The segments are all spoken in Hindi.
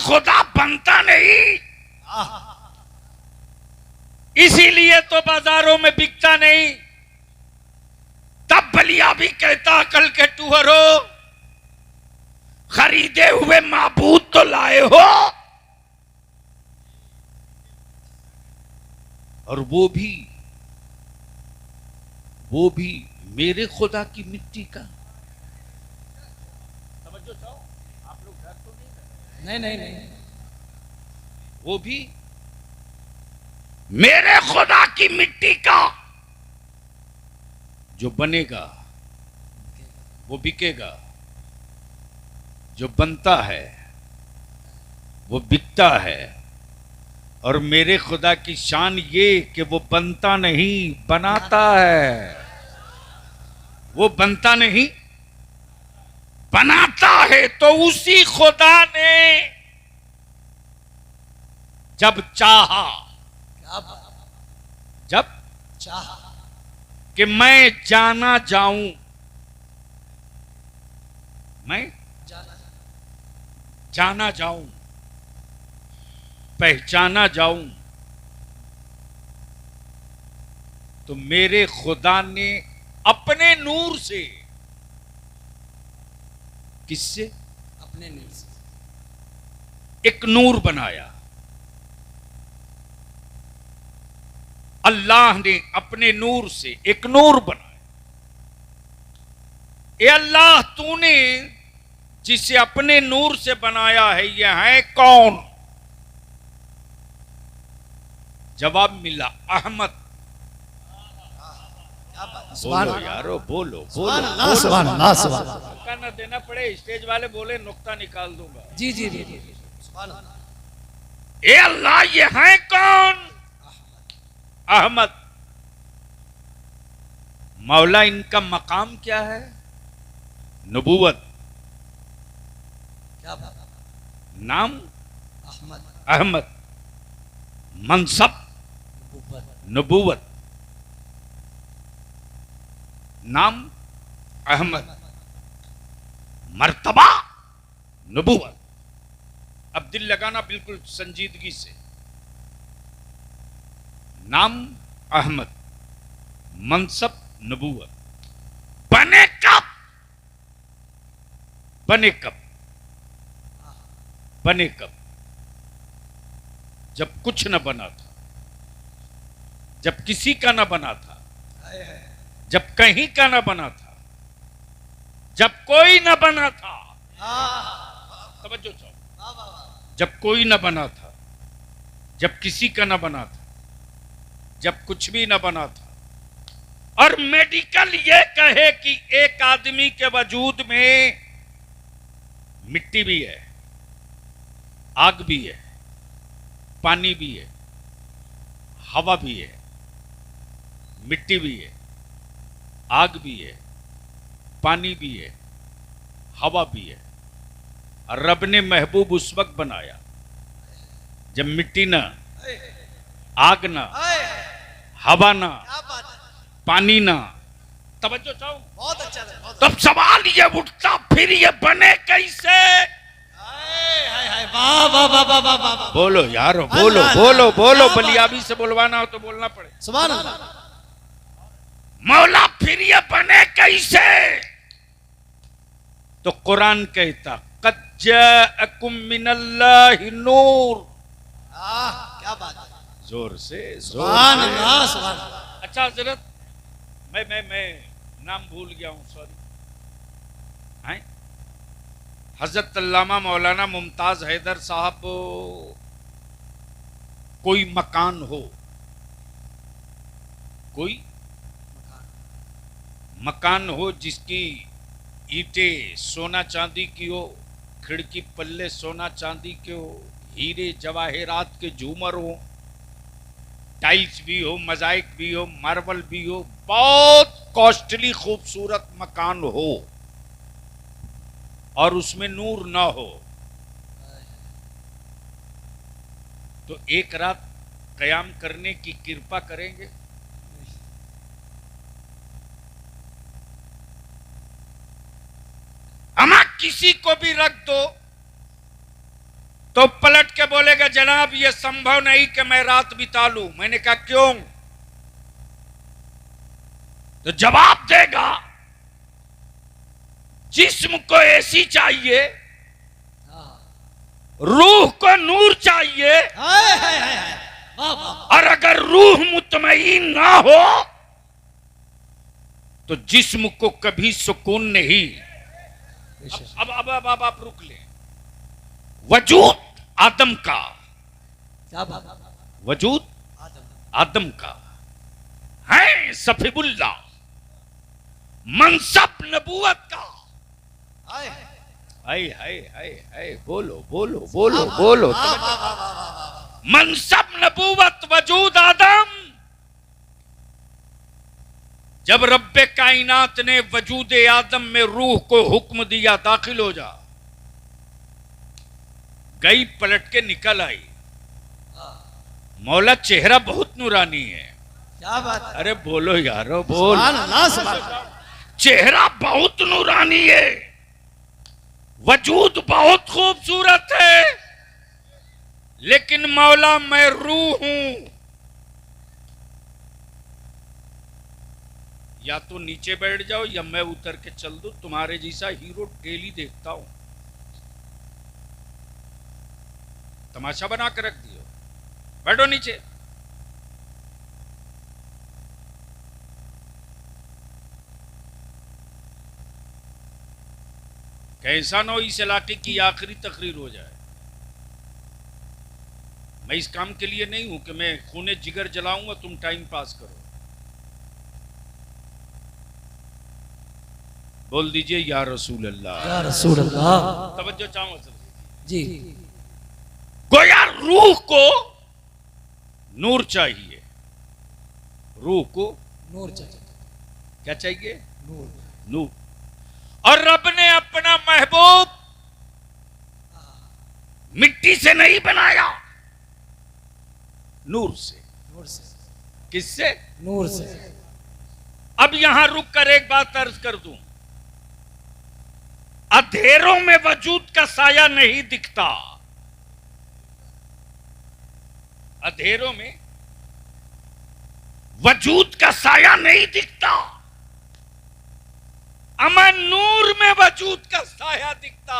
खुदा बनता नहीं, इसीलिए तो बाजारों में बिकता नहीं। तब बलिया भी कहता अकल के टूहरो, खरीदे हुए माबूद तो लाए हो, और वो भी मेरे खुदा की मिट्टी का। समझो चाहो आप लोग, घर तो नहीं? नहीं, वो भी मेरे खुदा की मिट्टी का। जो बनेगा वो बिकेगा, जो बनता है वो बिकता है। और मेरे खुदा की शान ये कि वो बनता नहीं, बनाता है। वो बनता नहीं, बनाता है। तो उसी खुदा ने जब चाहा कि मैं जाना जाऊं, मैं जाना जाऊं, पहचाना जाऊं, तो मेरे खुदा ने अपने नूर से, किससे? अपने नूर से एक नूर बनाया। अल्लाह ने अपने नूर से एक नूर बनाया। ए अल्लाह, तूने जिसे अपने नूर से बनाया है, यह है कौन? जवाब मिला, अहमद। बोलो यारो, बोलो बोलो, सुभान अल्लाह, सुभान अल्लाह। मौका ना देना पड़े, स्टेज वाले बोले नुक्ता निकाल दूंगा। जी जी जी जी, सुभान अल्लाह। ए अल्लाह, ये है कौन? अहमद। मौला, इनका मकाम क्या है? नबूवत। क्या बात? नाम अहमद। अहमद। मनसब नबूवत। नाम अहमद, मर्तबा नबूवत। अब दिल लगाना बिल्कुल संजीदगी से। नाम अहमद, मनसब नबूवत। बने कब? बने कब? बने कब? जब कुछ न बना था, जब किसी का न बना था, जब कहीं का न बना था, जब कोई न बना था। समझो चाहो, जब कोई न बना था, जब किसी का न बना था, जब कुछ भी न बना था। और मेडिकल ये कहे कि एक आदमी के वजूद में मिट्टी भी है, आग भी है, पानी भी है, हवा भी है, मिट्टी भी है, आग भी है, पानी भी है, हवा भी है। और रब ने महबूब उस वक्त बनाया जब मिट्टी ना, आग ना, हवा ना, पानी ना। तवज्जो चाहो, बहुत अच्छा। तब सवाल ये उठता, फिर ये बने कैसे? वाह वाह वाह वाह वाह वाह। बोलो यारो, बोलो बोलो बोलो। बलियाबी से बोलवाना हो तो बोलना पड़े। सुभान अल्लाह। मौला, फिर ये बने कैसे? तो कुरान कहता, क़द जाअकुम मिनल्लाहि नूर। क्या बात है, जोर से, जोर सुभान से। अल्लाह, सुभान अल्लाह। अच्छा हजरत, मैं नाम भूल गया हूं, सॉरी। हैं? हजरत अल्लामा मौलाना मुमताज हैदर साहब, कोई मकान हो, कोई मकान हो जिसकी ईंटें सोना चांदी की हो, खिड़की पल्ले सोना चांदी के हो, हीरे जवाहरात के झूमर हो, टाइल्स भी हो, मोज़ाइक भी हो, मार्बल भी हो, बहुत कॉस्टली खूबसूरत मकान हो, और उसमें नूर ना हो, तो एक रात कयाम करने की कृपा करेंगे? अमा किसी को भी रख दो, तो पलट के बोलेगा जनाब ये संभव नहीं कि मैं रात बिता लूं। मैंने कहा क्यों? तो जवाब देगा जिस्म को एसी चाहिए, रूह को नूर चाहिए, और अगर रूह मुतमईन ना हो तो जिस्म को कभी सुकून नहीं। अब आप रुक ले। वजूद आदम का, क्या बात, वजूद आदम का है सफीबुल्ला, मनसब नबूवत का। हाय हाय हाय हाय, बोलो बोलो बोलो बोलो। मनसब नबूवत वजूद आदम। जब रब्बे कायनात ने वजूद आदम में रूह को हुक्म दिया दाखिल हो जा, गई पलट के निकल आई। मौला चेहरा बहुत नूरानी है। क्या बात, अरे बोलो यारो बोल। चेहरा बहुत नूरानी है, वजूद बहुत खूबसूरत है, लेकिन मौला मैं रूह हूं। या तो नीचे बैठ जाओ या मैं उतर के चल दूं। तुम्हारे जैसा हीरो डेली देखता हूं। तमाशा बना के रख दियो। बैठो नीचे। कैसा न हो इस इलाके की आखिरी तकरीर हो जाए। मैं इस काम के लिए नहीं हूं कि मैं खूने जिगर जलाऊंगा, तुम टाइम पास करो। बोल दीजिए या रसूल अल्लाह, या रसूल अल्लाह। तवज्जो चाहो जी। गोया रूह को नूर चाहिए, रूह को नूर चाहिए। क्या चाहिए? नूर। नूर। और रब ने अपना महबूब मिट्टी से नहीं बनाया, नूर से। नूर से। किससे? नूर से। अब यहां रुक कर एक बात अर्ज कर दूं। अंधेरों में वजूद का साया नहीं दिखता। अंधेरों में वजूद का साया नहीं दिखता, अमन नूर में वजूद का साया दिखता।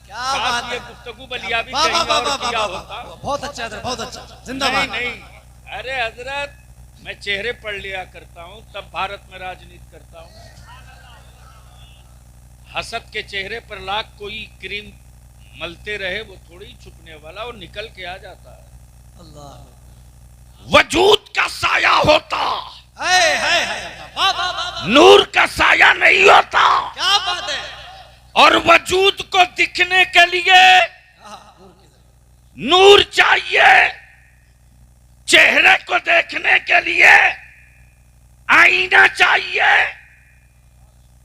क्या बात ये है। गुफ्तगू बलिया भी कहीं और किया होता। बहुत अच्छा है, बहुत अच्छा। जिंदाबाद। नहीं, अरे हजरत, मैं चेहरे पढ़ लिया करता हूं, तब भारत में राजनीति करता हूं। हसद के चेहरे पर लाख कोई क्रीम मलते रहे, वो थोड़ी छुपने वाला, वो निकल के आ जाता है। अल्लाह। वजूद का साया होता, है। नूर का साया नहीं होता। क्या बात है। और वजूद को दिखने के लिए नूर चाहिए, चेहरे को देखने के लिए आईना चाहिए।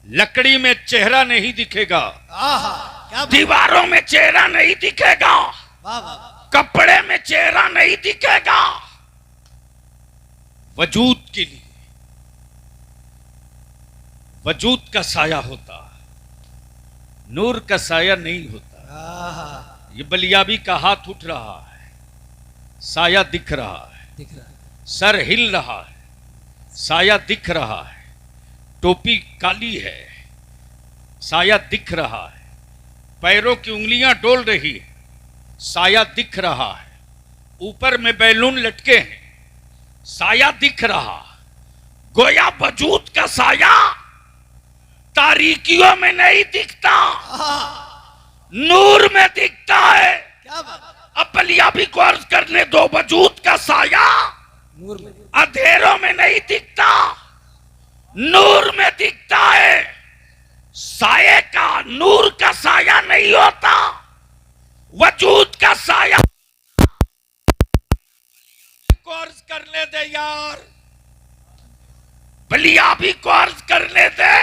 लकड़ी में चेहरा नहीं दिखेगा, दीवारों में चेहरा नहीं दिखेगा, कपड़े में चेहरा नहीं दिखेगा। वजूद के लिए वजूद का साया होता, नूर का साया नहीं होता। ये बलियाबी का हाथ उठ रहा है, साया दिख रहा है, सर हिल रहा है, साया दिख रहा है, टोपी काली है, साया दिख रहा है, पैरों की उंगलियां डोल रही है, साया दिख रहा है, ऊपर में बैलून लटके हैं, साया दिख रहा। गोया वजूद का साया तारीकियों में नहीं दिखता, नूर में दिखता है। क्या बात। अब बलियाबी को अर्ज करने दो। वजूद का साया नूर में, अंधेरों में नहीं दिखता, नूर में दिखता है। साये का, नूर का साया नहीं होता, वजूद का साया। को अर्ज करने दे यार, बलियाबी को अर्ज करने दे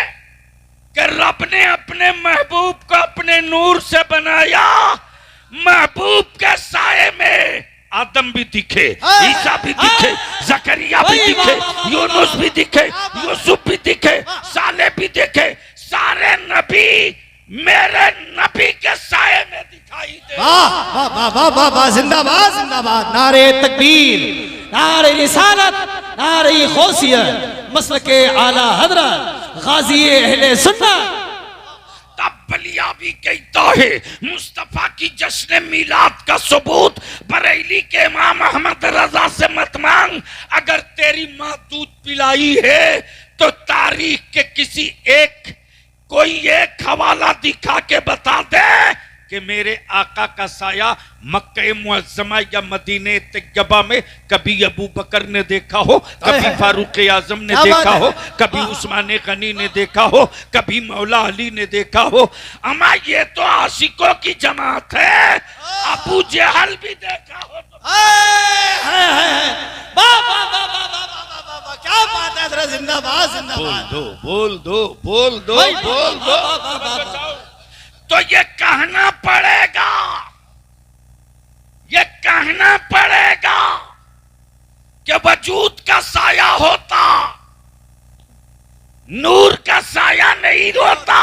कि रब ने अपने महबूब को अपने नूर से बनाया। महबूब के साये में आदम भी दिखे, ईसा भी दिखे, जकरिया भी दिखे, यूनुस भी दिखे, यूसुफ भी दिखे, साले भी दिखे। सारे नबी मेरे नबी के साये में दिखाई दे। वाह वाह वाह वाह वाह वाह, जिंदाबाद जिंदाबाद। नारे तकबीर, नारे रिसालत, नारे गौसियत, मसलके आला हजरत गाजी अहले सुन्नत। तब बलिया भी कहता है मुस्तफा की जश्न मिलाद का सबूत बरेली के इमाम अहमद रजा से मत मांग। अगर तेरी माँ दूध पिलाई है तो तारीख के किसी एक कोई एक हवाला दिखा के बता दे कि मेरे आका का साया मक्के मुअज्जमा या मदीने तैयबा में कभी अबू बकर ने देखा हो, कभी फारूक आजम ने देखा हो, कभी उस्मान गनी ने देखा हो, कभी मौला अली ने देखा हो। अमा ये तो आशिकों की जमात है, अबू जहल भी देखा हो तो। क्या बात है हजरत, जिंदाबाद जिंदाबाद। बोल दो तो ये कहना पड़ेगा कि वजूद का साया होता, नूर का साया नहीं होता।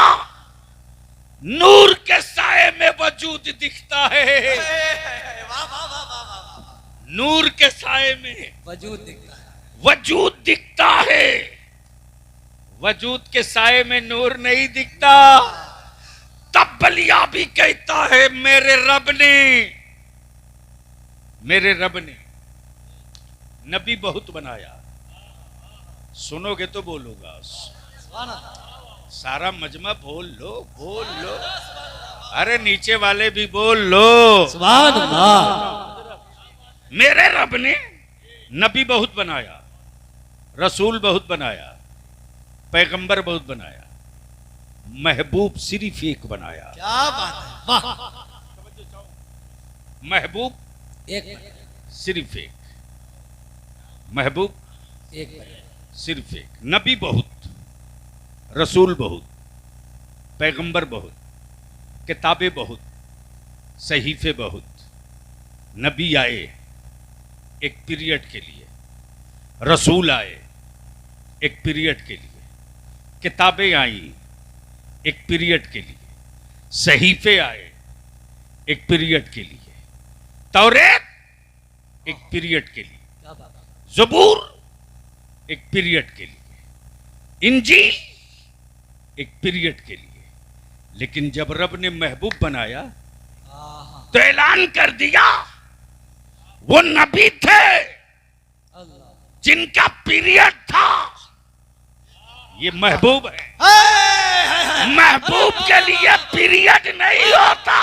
नूर के साये में वजूद दिखता है, नूर के साये में वजूद दिखता है, वजूद दिखता है। वजूद के साये में नूर नहीं दिखता। तब बलिया भी कहता है मेरे रब ने नबी बहुत बनाया। सुनोगे तो बोलूंगा, सारा मजमा बोल लो। अरे नीचे वाले भी बोल लो, सुभान अल्लाह। मेरे रब ने नबी बहुत बनाया, रसूल बहुत बनाया, पैगंबर बहुत बनाया, महबूब सिर्फ एक बनाया। क्या बात है, वाह। महबूब एक सिर्फ एक, महबूब सिर्फ एक। नबी बहुत, रसूल बहुत, पैगंबर बहुत, किताबें बहुत, सहीफे बहुत। नबी आए एक पीरियड के लिए, रसूल आए एक पीरियड के लिए, किताबें आई एक पीरियड के लिए, सहीफे आए एक पीरियड के लिए, तौरेत एक पीरियड के लिए, ज़बूर एक पीरियड के लिए, इंजील एक पीरियड के लिए। लेकिन जब रब ने महबूब बनाया तो ऐलान कर दिया वो नबी थे जिनका पीरियड था, ये महबूब है। महबूब के लिए पीरियड नहीं होता।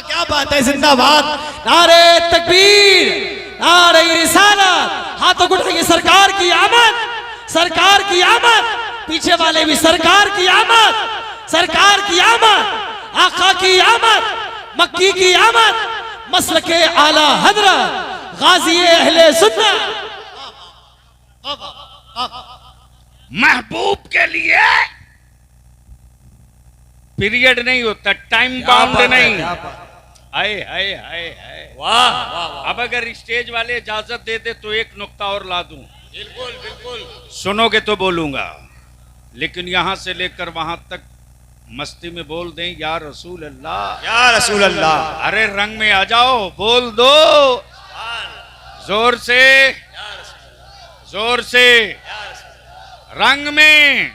क्या बात है, जिंदाबाद। नारे तकबीर, नारे रिसालत, हाथों को उठाइए। सरकार की आमद, सरकार की आमद। पीछे वाले भी सरकार की आमद, सरकार की आमद, आका की आमद, मक्की की आमद, मसलके आला हजरत गाजी अहले सुन्नत। महबूब के लिए पीरियड नहीं होता, टाइम बाउंड नहीं। हाय हाय हाय हाय, वाह। अब अगर स्टेज वाले इजाजत दे दे तो एक नुक्ता और ला दूं। बिल्कुल। सुनोगे तो बोलूंगा, लेकिन यहां से लेकर वहां तक मस्ती में बोल दें या रसूल अल्लाह, या रसूल अल्लाह। अरे रंग में आ जाओ, बोल दो जोर से, जोर से रंग में।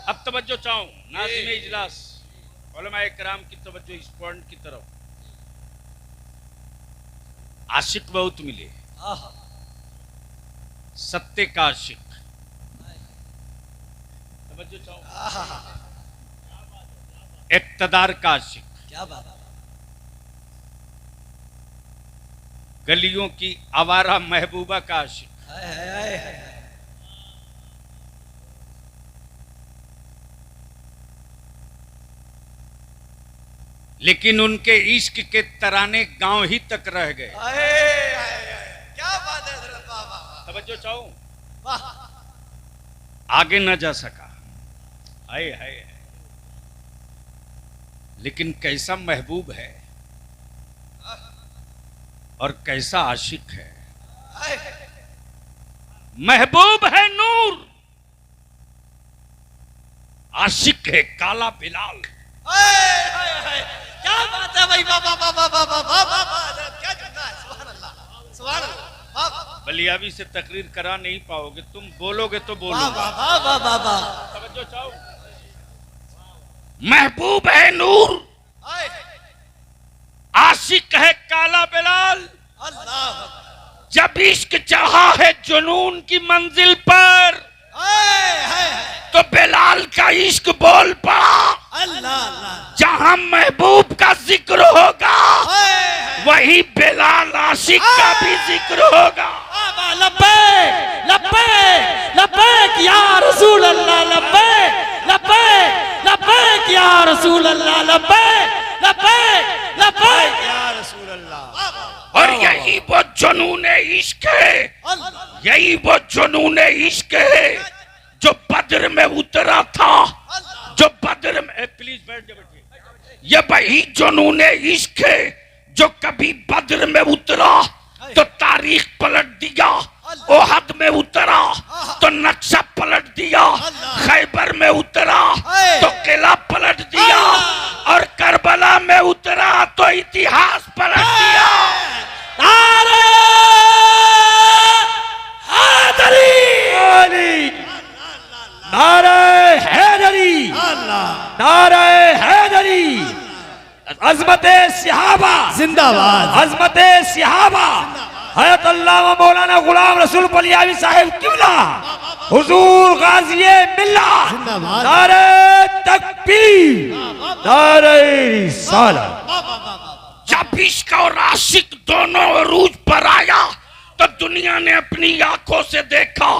अब तवज्जो चाहूं नाज़िम इजलास, उलमाए किराम की तवज्जो इस पॉइंट की तरफ। आशिक बहुत मिले, सत्य का आशिक। तवज्जो चाहूं, इक्तदार का आशिक, क्या बात है। गलियों की आवारा महबूबा का आशिक, लेकिन उनके इश्क के तराने गांव ही तक रह गए। क्या बात है हजरत, वाह। तवज्जो चाहूं, वाह। आगे न जा सका। हाय हाय, लेकिन कैसा महबूब है और कैसा आशिक है। महबूब है नूर, आशिक है काला बिलाल। क्या बात है भाई, भाई, वाह वाह वाह वाह वाह वाह वाह वाह वाह, हजरत क्या जुमला है, सुभान अल्लाह, सुभान अल्लाह, वाह वाह बलियाबी से तकरीर करा नहीं पाओगे, तुम बोलोगे तो वाह बोलोगे। वाह वाह वाह वाह वाह। तवज्जो चाहो। महबूब है नूर, हाय, आशिक है काला बिलाल, अल्लाह, जब इश्क चढ़ा है जुनून की मंजिल पर, हाय हाय, तो बिलाल का इश्क बोल पड़ा। अल्लाह अल्लाह, जहां महबूब का जिक्र होगा हाय, वही बिलाल आशिक का भी जिक्र होगा। लब्बैक लब्बैक लब्बैक या रसूल अल्लाह, लब्बैक लब्बैक लब्बैक या रसूल अल्लाह, लब्बैक लब्बैक लब्बैक या रसूल अल्लाह। और यही वो जुनून इश्क है, यही वो जुनून इश्क है जो बद्र में उतरा था, जो बद्र में, प्लीज बैठ जाओ बैठिए। ये वही जुनून इश्क है जो कभी बद्र में उतरा तो तारीख पलट दिया, ओहद में उतरा तो नक्शा पलट दिया, खैबर में उतरा तो किला पलट दिया, और करबला में उतरा तो इतिहास पलट दिया। नारे हैदरी, नारे हैदरी, नारे हैदरी, अज़मते सिहाबा जिंदाबाद, अज़मते सिहाबा, हयत अल्लामा मौलाना गुलाम रसूल बलियावी साहिब किबला, हुजूर गाज़िए मिल्लत, नारे तकबीर, नारे रिसालत। जब इश्क और आशिक दोनों अरूज पर आया तो दुनिया ने अपनी आंखों से देखा,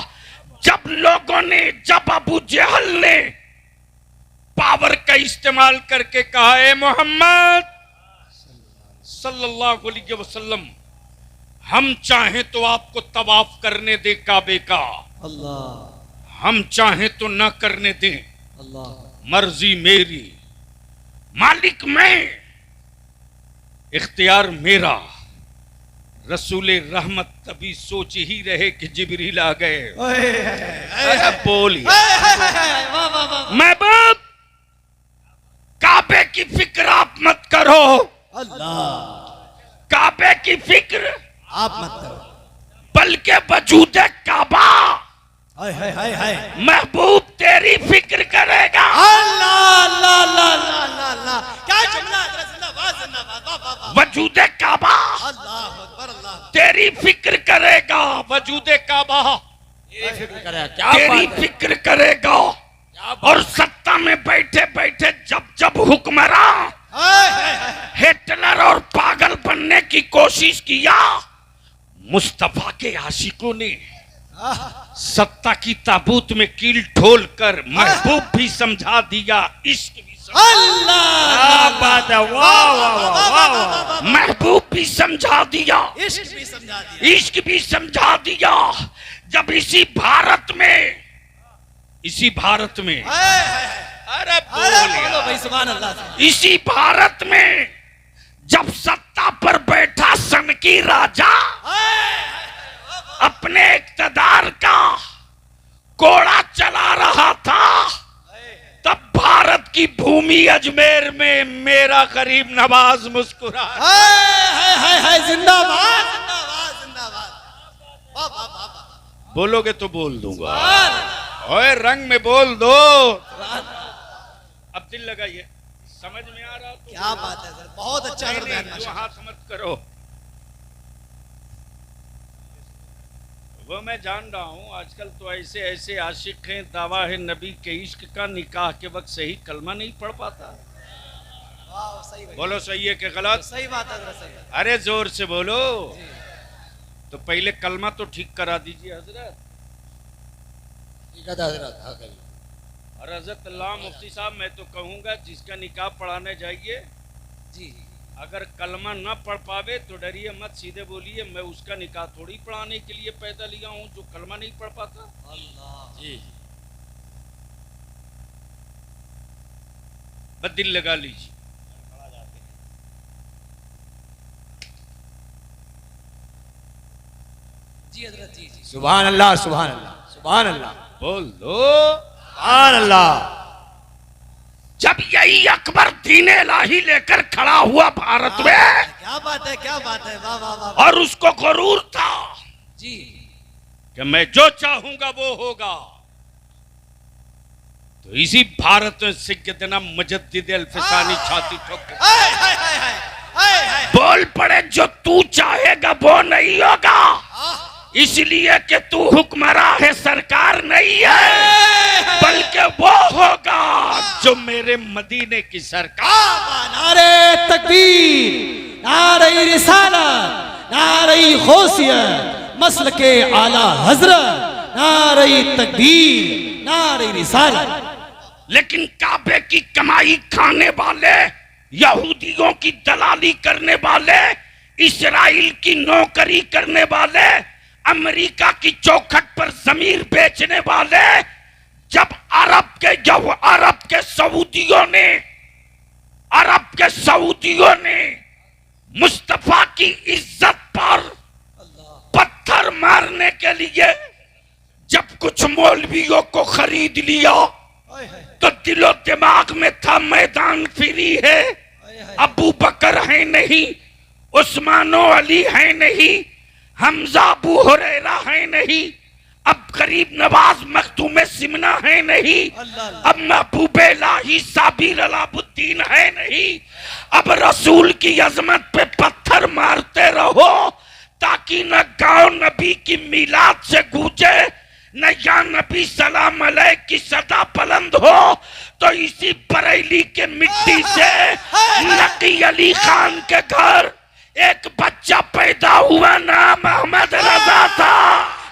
जब लोगों ने, जब अबू जहल ने पावर का इस्तेमाल करके कहा, ए मोहम्मद सल्लल्लाहु अलैहि वसल्लम, हम चाहें तो आपको तवाफ करने दे काबे का, अल्लाह, हम चाहें तो न करने दें, अल्लाह, मर्जी मेरी, मालिक मैं, इख्तियार मेरा। रसूले रहमत तभी सोच ही रहे कि जिब्रील आ गए। अरे बोलिए महबूब, काबे की फिक्र आप मत करो, अल्लाह, काबे की फिक्र आप मत करो, बल्कि वजूद काबा हाय हाय हाय हाय, महबूब तेरी फिक्र करेगा। अल्लाह अल्लाह अल्लाह अल्लाह अल्लाह, क्या जुमला है, जिंदाबाद जिंदाबाद, वाह वाह वाह, वजूद काबा अल्लाह अकबर, अल्लाह तेरी फिक्र करेगा, वजूद काबा तेरी फिक्र करेगा। और सत्ता में बैठे बैठे जब जब हुक्मरान हिटलर और पागल बनने की कोशिश किया, मुस्तफा के आशिकों ने सत्ता की ताबूत में कील ठोल कर महबूब भी समझा दिया, इश्क भी अल्लाह, बात है, वाह वाह वाह वाह, महबूब भी समझा दिया, इश्क भी समझा दिया, इश्क भी समझा दिया। जब इसी भारत में, अरे बोलो भाई, सुभान अल्लाह, इसी भारत में जब सत्ता पर बैठा सनकी राजा अपने इक्तदार का कोड़ा चला रहा था, तब भारत की भूमि अजमेर में मेरा गरीब नवाज मुस्कुरा। जिंदाबाद जिंदाबाद जिंदाबाद, वाह वाह वाह वाह, बोलोगे तो बोल दूंगा, ओए रंग में बोल दो। अब दिल लगाइए, समझ में आ रहा तो क्या बात है सर, बहुत अच्छा नहीं, कर रहे हैं जो माशाल्लाह। हाथ मत करो, वो मैं जान रहा हूँ। आजकल तो ऐसे ऐसे आशिक हैं, दावा है नबी के इश्क का, निकाह के वक्त सही कलमा नहीं पढ़ पाता। वाह, सही बात, बोलो सही है कि गलत? सही बात है, सही बात, अरे जोर से बोलो। तो पहले कलमा तो ठीक करा दीजिए हजरत। और हजरत अल्लाह मुफ्ती साहब, मैं तो कहूँगा जिसका निकाह पढ़ाने जाइए जी, अगर कलमा न पढ़ पावे तो डरिए मत, सीधे बोलिए मैं उसका निकाह थोड़ी पढ़ाने के लिए पैदा लिया हूँ जो कलमा नहीं पढ़ पाता। अल्लाह जी, बस दिल लगा लीजिए। जी हजरत, जी जी, सुभान अल्लाह, सुभान अल्लाह, सुभान अल्लाह, बोल दो सुभान अल्लाह। जब यही अकबर दीन इलाही लेकर खड़ा हुआ भारत में, क्या बात है, क्या बात है, वाह वाह वाह। और उसको गुरूर था जी कि मैं जो चाहूंगा वो होगा, तो इसी भारत में सैयदना मुजद्दिद अल-फिसानी छाती ठोक के हाय हाय हाय हाय हाय हाय। बोल पड़े, जो तू चाहेगा वो नहीं होगा, इसलिए कि तू हुक्मरां है, सरकार नहीं है, बल्कि वो होगा जो मेरे मदीने की सरकार। नारे तकबीर, नारे रिसालत, नारे गौसियत, मसल के आला हजरत, नारे तकबीर, नारे रिसालत। लेकिन काबे की कमाई खाने वाले, यहूदियों की दलाली करने वाले, इस्राइल की नौकरी करने वाले, अमेरिका की चौखट पर जमीन बेचने वाले, जब अरब के सऊदियों ने मुस्तफा की इज्जत पर पत्थर मारने के लिए जब कुछ मौलवियों को खरीद लिया, तो दिलो दिमाग में था मैदान फ्री है, अबू बकर है नहीं, उस्मानो अली है नहीं, हमजा अबू हुरैरा है नहीं, अब गरीब नवाज मखदूम सिमना है नहीं, अब महबूब इलाही साबिर अलाउद्दीन है नहीं। अब रसूल की अजमत पे पत्थर मारते रहो ताकि न गांव नबी की मिलाद से गूंजे, न या नबी सलाम अलैह की सदा बुलंद हो। तो इसी बरेली के मिट्टी से नकी अली खान के घर एक बच्चा पैदा हुआ, नाम अहमद रजा था।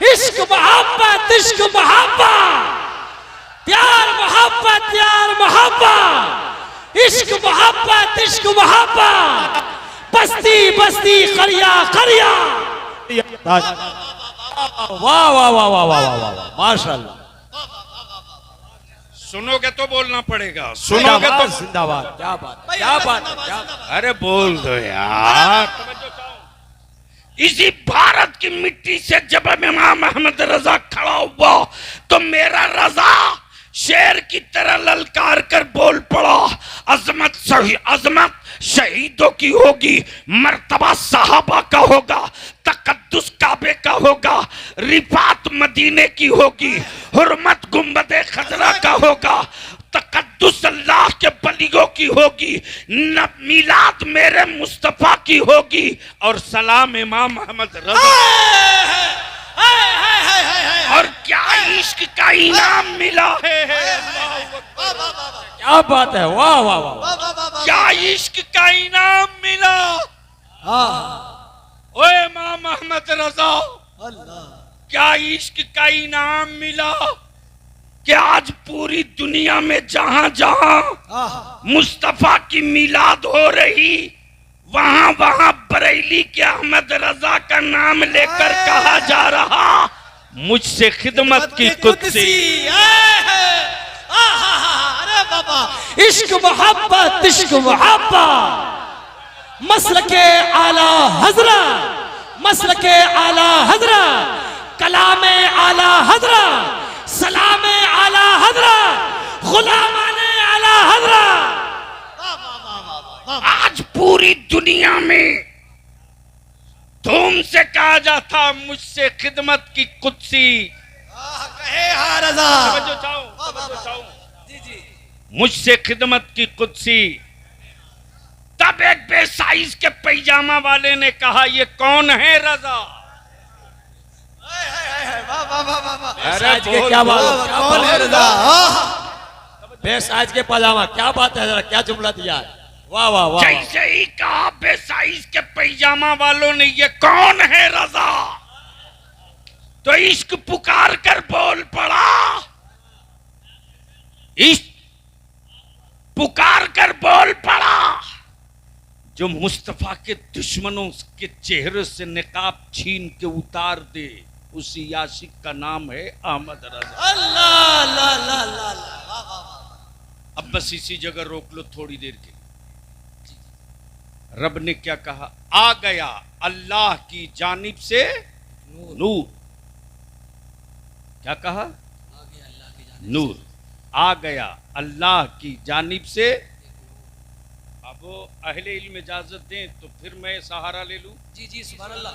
इश्क मोहब्बत, इश्क मोहब्बत, प्यार मोहब्बत, प्यार मोहब्बत, इश्क मोहब्बत, इश्क मोहब्बत, बस्ती बस्ती, करिया करिया। वाह वाह वाह वाह वाह वाह, माशाल्लाह। सुनोगे तो बोलना पड़ेगा, सुनोगे तो जिंदाबाद। क्या बात, क्या बात, क्या बात। अरे बोल दो यार। इसी भारत की मिट्टी से जब इमाम अहमद रजा खड़ा हुआ तो मेरा रजा शेर की तरह ललकार कर बोल पड़ा, अजमत शहीदों की होगी, मर्तबा सहाबा का होगा, तकद्दुस काबे का होगा, रिफात मदीने की होगी, हुर्मत गुंबदे खजरा का होगा, तकद्दुस अल्लाह के बलियों की होगी, न मिलाद मेरे मुस्तफा की होगी, और सलाम इमाम अहमद रजा। और क्या इश्क का इनाम मिला है। क्या बात है, वाह वाह वाह। क्या इश्क का इनाम मिला। ओए इमाम अहमद रजा, क्या इश्क का इनाम मिला कि आज पूरी दुनिया में जहां जहां मुस्तफा की मिलाद हो रही, वहां वहां बरेली के अहमद रजा का नाम लेकर कहा जा रहा, मुझसे खिदमत की कुत्सी। अरे बाबा, इश्क मोहब्बत, इश्क मोहब्बत, मसल के आला हजरत, मसल के आला हजरत, कलामे आला हजरत, सलामे आला हजरत, गुलामाने आला हजरत। आज पूरी दुनिया में धूम से कहा जाता, मुझसे खिदमत की कुत्सी। मुझसे खिदमत की कुत्सी। तब एक बेसाइज के पैजामा वाले ने कहा, ये कौन है रजा। अरे क्या बात, कौन है रजा। बेसाइज के पैजामा, क्या बात है, जरा क्या जुमला दिया। वाह वाह वाह। जैसे ही कहा बेसाइज के पैजामा वालों ने, ये कौन है रजा, तो इश्क पुकार कर बोल पड़ा, इश्क पुकार कर बोल पड़ा, जो मुस्तफा के दुश्मनों के चेहरे से निकाब छीन के उतार दे, उसी आशिक का नाम है अहमद रजा। अल्लाह अल्लाह अल्लाह अल्लाह। अब बस इसी जगह रोक लो थोड़ी देर के लिए। रब ने क्या कहा, आ गया अल्लाह की जानिब से नूर। क्या कहा, नूर। आ गया अल्लाह की जानिब से। अब वो अहले इल्म इजाजत दें तो फिर मैं सहारा ले लूं। जी जी सुभान अल्लाह,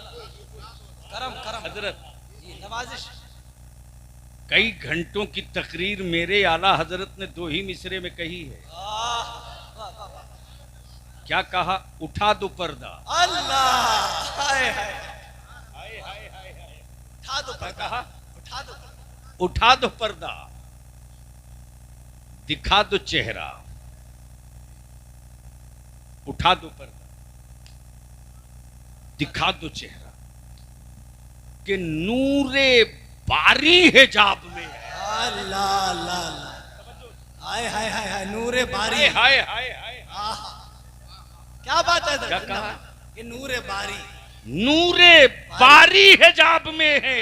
करम करम हजरत जी, नवाजिश। कई घंटों की तकरीर मेरे आला हजरत ने 2 ही मिसरे में कही है। वाह वाह वाह, क्या कहा? उठा दो पर्दा। अल्लाह, हाय हाय, हाय हाय हाय हाय। उठा दो क्या पर्दा, कहा? उठा दो पर्दा। उठा दो पर्दा, दिखा दो चेहरा। उठा दो पर्दा, दिखा दो चेहरा कि नूरे बारी हिजाब में है। अल्लाह अल्लाह अल्लाह, हाय हाय हाय हाय, नूरे बारी। हाय हाय हाय हाय। आहा, क्या बात है? क्या कहा? कि नूरे बारी, नूरे बारी हिजाब में है।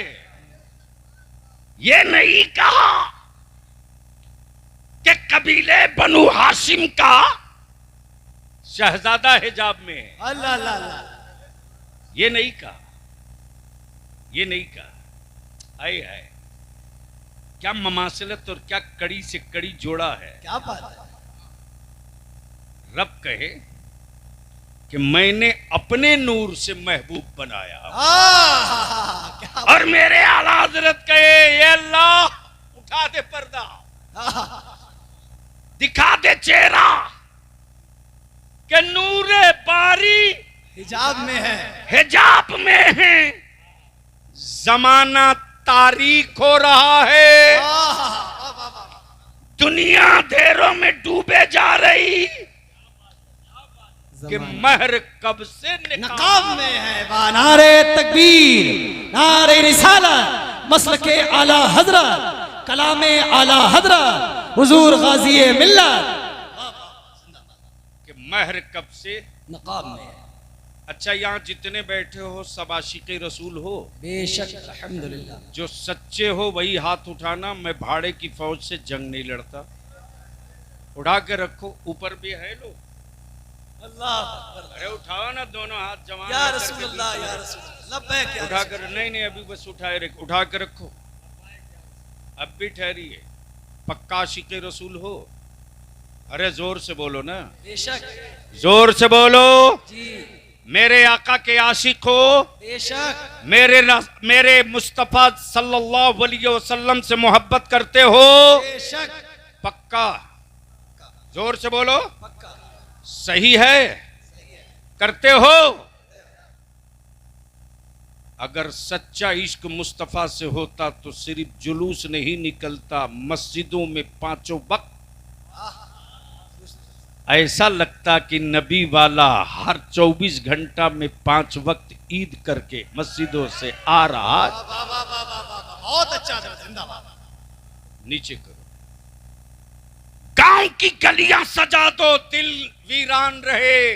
ये नहीं कहा कि कबीले बनु हाशिम का शहजादा हिजाब में है। अल्लाह अल्लाह अल्लाह, ये नहीं कहा, ये नहीं कहा। आए है क्या ममासलत और क्या कड़ी से कड़ी जोड़ा है। क्या बात है? रब कहे कि मैंने अपने नूर से महबूब बनाया क्या और मेरे आला हजरत कहे ये अल्लाह उठा दे पर्दा, दिखा दे चेहरा कि नूरे बारी हिजाब में है। हिजाब में है। जमाना तारीख हो रहा है, दुनिया अंधेरों में डूबे जा रही कि महर कब से नकाब में है। वाह, नारे तकबीर, नारे रिसालत, मसलके आला हजरत, कलामे आला हजरत, हुजूर गाजी मिल्लत, कि महर कब से नकाब में है। अच्छा, यहाँ जितने बैठे हो सब आशिक़े रसूल हो? बेशक, अल्हम्दुलिल्लाह। जो सच्चे हो वही हाथ उठाना। मैं भाड़े की फौज से जंग नहीं लड़ता। उठा के रखो, ऊपर भी है लोग। अल्लाह अकबर। अरे उठाओ ना दोनों हाथ जमा या रसूलुल्लाह, या रसूलुल्लाह, लब्बैक या उठा कर। नहीं नहीं, अभी बस उठाए रखो, उठा के रखो। अब भी ठहरिए। पक्का आशिक़े रसूल हो? अरे जोर से बोलो ना। बेशक, जोर से बोलो। जी मेरे आका के आशिक हो? बेशक, मेरे मुस्तफा सल्लल्लाहु अलैहि वसल्लम से मोहब्बत करते हो? बेशक, पक्का। जोर से बोलो। पक्का, सही है, करते हो? अगर सच्चा इश्क मुस्तफा से होता तो सिर्फ जुलूस नहीं निकलता, मस्जिदों में 5 वक्त ऐसा लगता कि नबी वाला हर 24 घंटा में 5 वक्त ईद करके मस्जिदों से आ रहा। बहुत अच्छा, जिंदाबाद। नीचे करो। गांव की गलियां सजा दो, दिल वीरान रहे।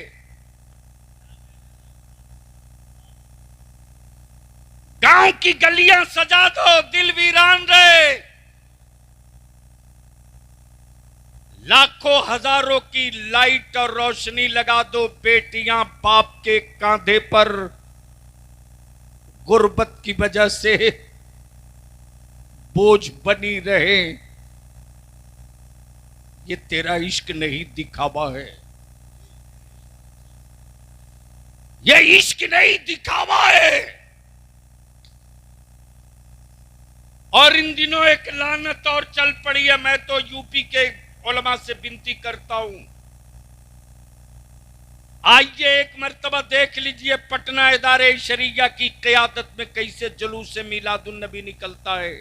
गांव की गलियां सजा दो, दिल वीरान रहे। लाखों हजारों की लाइट और रोशनी लगा दो, बेटियां बाप के कांधे पर गुर्बत की वजह से बोझ बनी रहे। ये तेरा इश्क नहीं, दिखावा है। ये इश्क नहीं, दिखावा है। और इन दिनों एक लानत और चल पड़ी है। मैं तो यूपी के उलमा से विनती करता हूं, आइए एक मर्तबा देख लीजिए पटना इदारे शरिया की क़यादत में कैसे जुलूस से मिलादुन नबी निकलता है।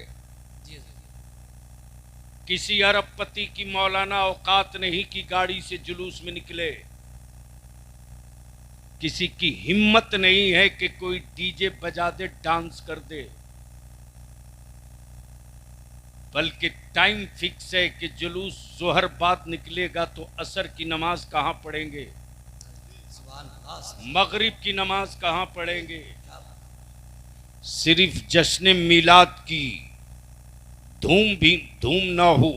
किसी अरबपति की मौलाना औकात नहीं कि गाड़ी से जुलूस में निकले। किसी की हिम्मत नहीं है कि कोई डीजे बजा दे, डांस कर दे। बल्कि टाइम फिक्स है कि जुलूस जोहर बाद निकलेगा तो असर की नमाज कहां पढ़ेंगे, मगरिब की नमाज कहां पढ़ेंगे। सिर्फ जश्न मिलाद की धूम ना हो,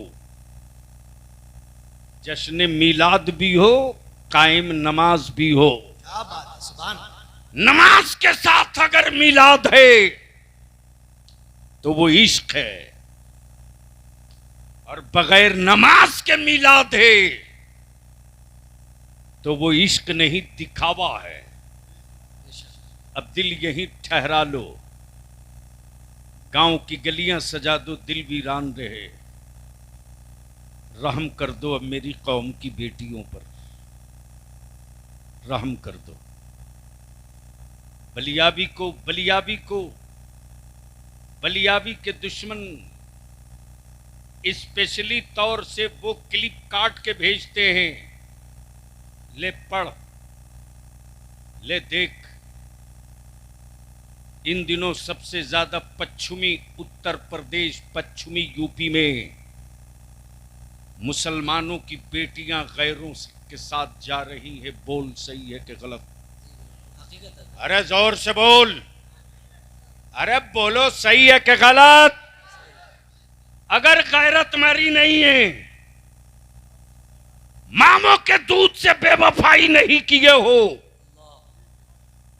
जश्न मिलाद भी हो, कायम नमाज भी हो। क्या बात है, सुभान। नमाज के साथ अगर मिलाद है तो वो इश्क है। और बगैर नमाज के मिलाद है तो वो इश्क नहीं दिखावा है। अब दिल यहीं ठहरा लो, गांव की गलियां सजा दो, दिल वीरान रहे। रहम कर दो अब मेरी कौम की बेटियों पर, रहम कर दो। बलियाबी के दुश्मन स्पेशली तौर से वो क्लिप काट के भेजते हैं, ले पढ़, ले देख। इन दिनों सबसे ज्यादा पश्चिमी उत्तर प्रदेश, पश्चिमी यूपी में मुसलमानों की बेटियां गैरों के साथ जा रही है। बोल सही है कि गलत? अरे जोर से बोल, अरे बोलो सही है कि गलत? अगर गैरत मरी नहीं है, मामों के दूध से बेवफाई नहीं किए हो,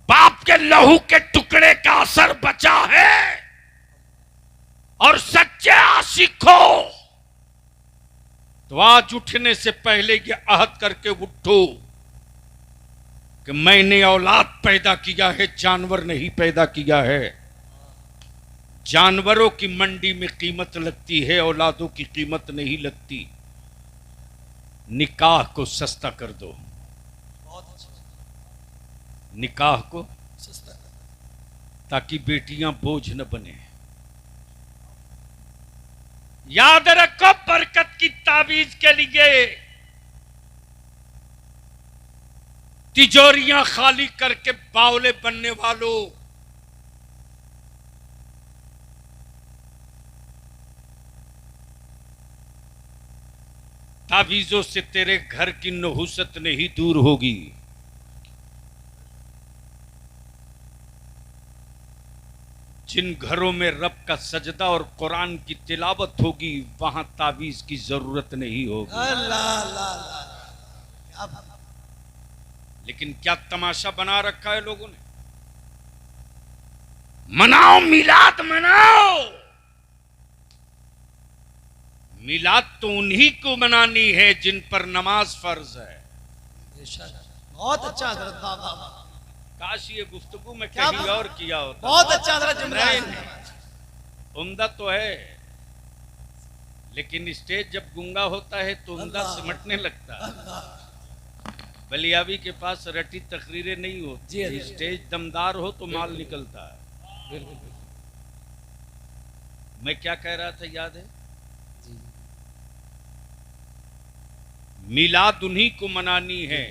बाप के लहू के टुकड़े का असर बचा है और सच्चे आशिक हो तो आज उठने से पहले ये अहद करके उठो कि मैंने औलाद पैदा किया है, जानवर नहीं पैदा किया है। जानवरों की मंडी में कीमत लगती है, औलादों की कीमत नहीं लगती। निकाह को सस्ता कर दो, निकाह को सस्ता, ताकि बेटियां बोझ न बने। याद रखो, बरकत की ताबीज के लिए तिजोरियां खाली करके बावले बनने वालों, ताबीजों से तेरे घर की नहुसत नहीं दूर होगी। जिन घरों में रब का सजदा और कुरान की तिलावत होगी वहां ताबीज की जरूरत नहीं होगी। लेकिन क्या तमाशा बना रखा है लोगों ने। मनाओ मिलाद मनाओ, मिलाद तो उन्हीं को मनानी है जिन पर नमाज फर्ज है। बहुत अच्छा हजरत, बाबा काश ये गुफ्तगू में कहीं और किया होता। बहुत अच्छा हजरत जुमला है। उम्दा तो है, लेकिन स्टेज जब गूंगा होता है तो उम्दा सिमटने लगता है। बलियाबी के पास रटी तकरीरें नहीं होती, स्टेज दमदार हो तो माल निकलता है। मैं क्या कह रहा था याद है? मिलाद उन्हीं को मनानी है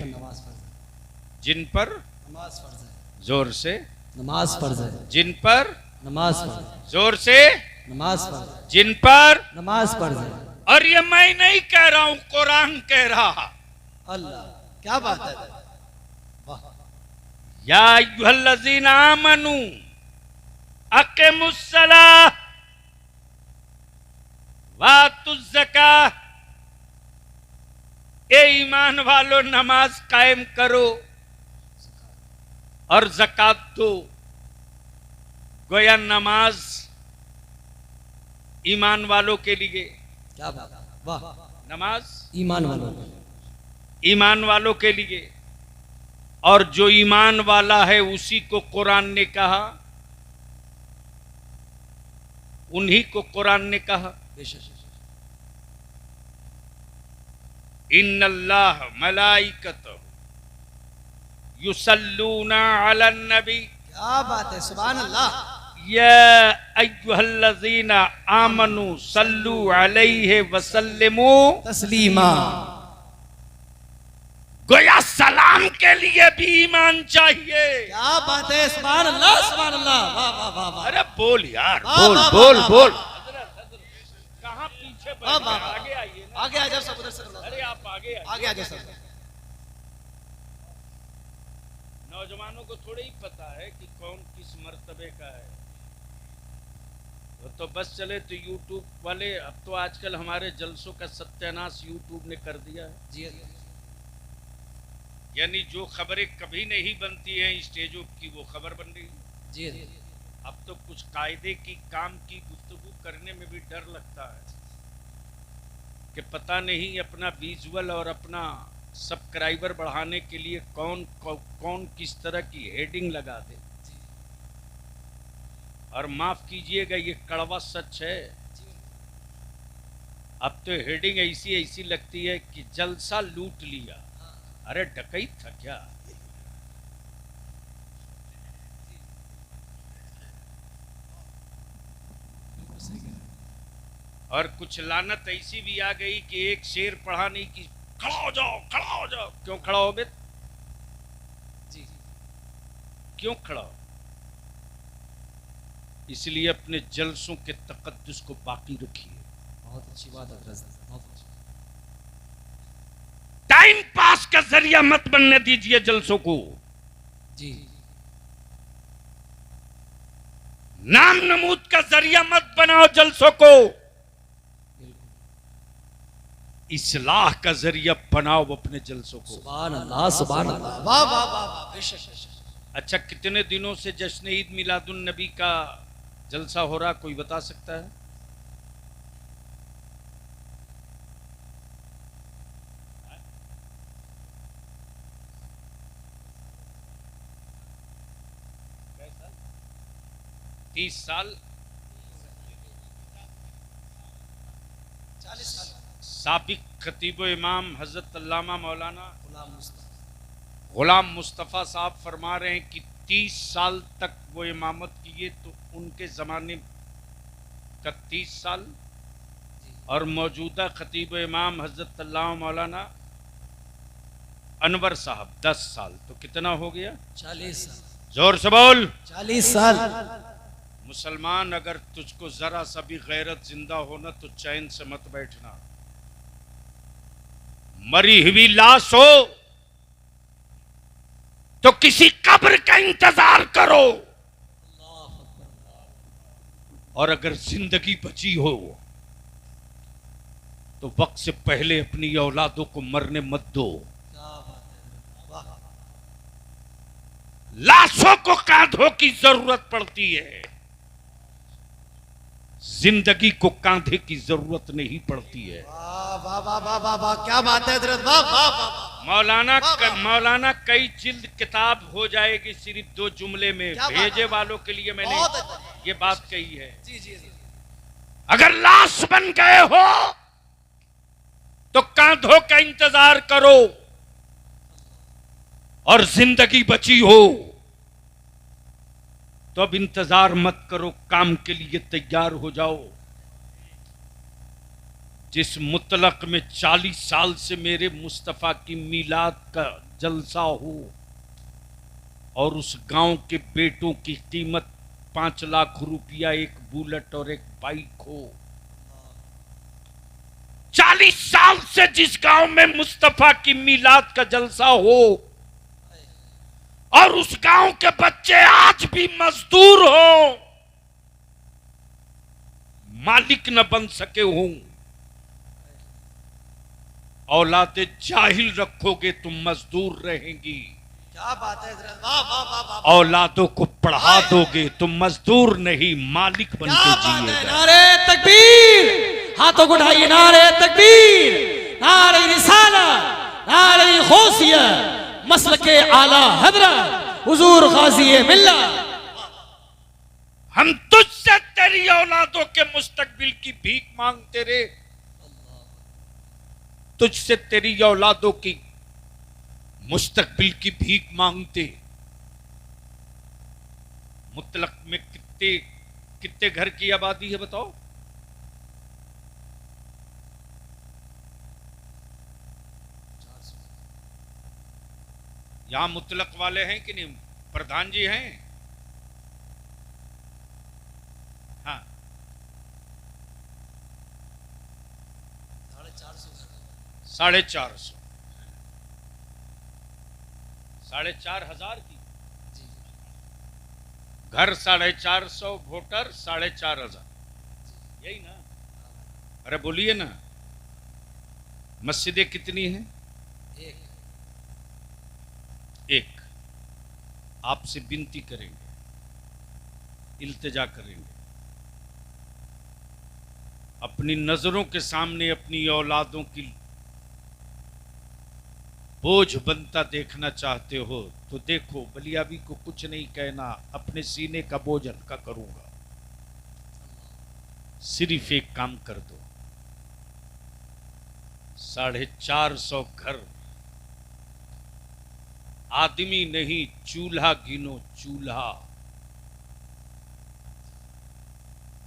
जिन पर नमाज फर्ज है। जोर से नमाज फर्ज है। जिन पर नमाज फर्ज है। जोर से नमाज फर्ज है। जिन पर नमाज फर्ज है। और ये मैं नहीं कह रहा हूं, कुरान कह रहा। अल्लाह, क्या बात है। या अय्युहल्लज़ीना आमनू अक़ीमुस्सलाह वातुज़ ज़काह, ए ईमान वालों नमाज कायम करो और ज़कात दो। गोया नमाज ईमान वालों के लिए, क्या बात, वाह, नमाज ईमान वालों, ईमान वालों के लिए। और जो ईमान वाला है उसी को कुरान ने कहा, उन्हीं को कुरान ने कहा। इन्नल्लाह मलाइकतहु युसल्लूना अलन नबी, क्या बात है, सुभान अल्लाह। या अय्युहल्लज़ीना आमनू सल्लू अलैहि वसल्लिमू तस्लीमा। गोया सलाम के लिए भी ईमान चाहिए। क्या बात है, सुभान अल्लाह, सुभान अल्लाह, वाह वाह वाह वाह। अरे बोल यार, वाह, बोल वाह, बोल वाह, बोल। कहाँ पीछे बैठ वाह, गए? वाह, आगे आइए ना। आगे आ जाओ सब, उधर से अरे आप आगे आइए। आगे आ जाओ सब। नौजवानों को थोड़ा ही पता है कि कौन किस मर्तबे का है। वो तो बस चले तो यूट्यूब वाले, अब तो आजकल हमारे जलसों का सत्यानाश यूट्यूब ने कर दिया है। जी, यानी जो खबरें कभी नहीं बनती हैं स्टेजों की, वो खबर बन रही है। जी, अब तो कुछ कायदे की काम की गुफ्तगू करने में भी डर लगता है। कि पता नहीं अपना विजुअल और अपना सब्सक्राइबर बढ़ाने के लिए कौन किस तरह की हेडिंग लगा दे। और माफ कीजिएगा, ये कड़वा सच है। अब तो हेडिंग ऐसी ऐसी लगती है कि जलसा लूट लिया। अरे डकैत था क्या? और कुछ लानत ऐसी भी आ गई कि एक शेर पढ़ा नहीं कि खड़ा हो जाओ, खड़ा हो जाओ। क्यों खड़ा हो बे? जी क्यों खड़ा हो? इसलिए अपने जलसों के तकद्दुस को बाकी रखिए। बहुत अच्छी बात है, बहुत अच्छी। टाइम पास का जरिया मत बनने दीजिए जलसों को। जी नाम नमूद का जरिया मत बनाओ जलसों को। इस्लाह का जरिया बनाओ अपने जलसों को। सुभान अल्लाह, सुभान अल्लाह, वाह वाह वाह, बेशक। अच्छा, कितने दिनों से जश्न ईद मिलादुन नबी का जलसा हो रहा, कोई बता सकता है? कैसा? 30 साल, 40 साल। साबिक खतीब इमाम हजरत अल्लामा मौलाना गुलाम मुस्तफ़ा साहब फरमा रहे हैं कि 30 साल तक वो इमामत किए, तो उनके ज़माने का 30 साल और मौजूदा खतीब इमाम हजरत अल्लामा मौलाना अनवर साहब 10 साल, तो कितना हो गया? 40 साल। जोर से बोल। 40 साल। मुसलमान, अगर तुझको जरा सा भी गैरत जिंदा होना तो चैन से मत बैठना। मरी हुई लाश हो तो किसी कब्र का इंतजार करो, और अगर जिंदगी बची हो तो वक्त से पहले अपनी औलादों को मरने मत दो। लाशों को कांधों की जरूरत पड़ती है, जिंदगी को कांधे की जरूरत नहीं पड़ती है। वाह वाह वाह वाह वाह, क्या बात है हजरत, वाह वाह वाह। मौलाना कई जिल्द किताब हो जाएगी सिर्फ 2 जुमले में। भेजे वालों के लिए मैंने ये बात कही है। जी जी। अगर लाश बन गए हो तो कांधों का इंतजार करो, और जिंदगी बची हो तो अब इंतजार मत करो, काम के लिए तैयार हो जाओ। जिस मुतलक में 40 साल से मेरे मुस्तफा की मीलाद का जलसा हो और उस गांव के बेटों की कीमत 5 लाख रुपया, एक बुलेट और एक बाइक हो। 40 साल से जिस गांव में मुस्तफा की मीलाद का जलसा हो और उस गांव के बच्चे आज भी मजदूर हो, मालिक न बन सके हों, औलादे जाहिल रखोगे तुम मजदूर रहेंगी। क्या बात है हजरत, वाह वाह वाह वाह। औलादों को पढ़ा दोगे तुम मजदूर नहीं मालिक बन के जिएगा। नारे तकबीर, हाथों को उठाइए, नारे तकबीर, नारे रिसालत, नारे गौसिया, मसलके आला हजरत हुजूर गाज़ी मिल्लत। हम तुझसे तेरी औलादों के मुस्तकबिल की भीख मांगते रहे, तुझसे तेरी औलादों की मुस्तकबिल की भीख मांगते। मुतलक में कितने घर की आबादी है बताओ? यहां मुतलक वाले हैं कि नहीं? प्रधान जी हैं? हाँ, 450, 4,500 की घर, 450, वोटर 4,500, यही ना? अरे बोलिए ना। मस्जिदें कितनी हैं? एक। आपसे विनती करेंगे, इल्तिजा करेंगे, अपनी नजरों के सामने अपनी औलादों की बोझ बनता देखना चाहते हो तो देखो, बलियाबी को कुछ नहीं कहना, अपने सीने का बोझ हल्का करूंगा। सिर्फ एक काम कर दो, 450 घर, आदमी नहीं चूल्हा गिनो, चूल्हा,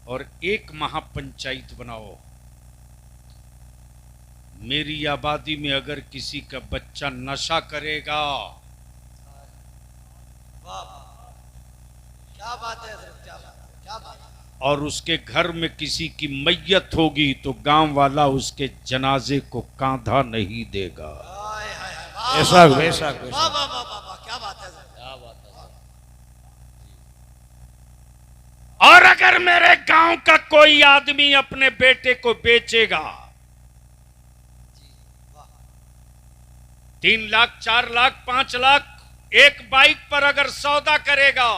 और एक महापंचायत बनाओ। मेरी आबादी में अगर किसी का बच्चा नशा करेगा, क्या बात है, क्या बात है, और उसके घर में किसी की मैयत होगी तो गांव वाला उसके जनाजे को कांधा नहीं देगा। बेशक बेशक, क्या बात है, क्या बात है। और अगर मेरे गांव का कोई आदमी अपने बेटे को बेचेगा, 3 लाख, 4 लाख, 5 लाख एक बाइक पर अगर सौदा करेगा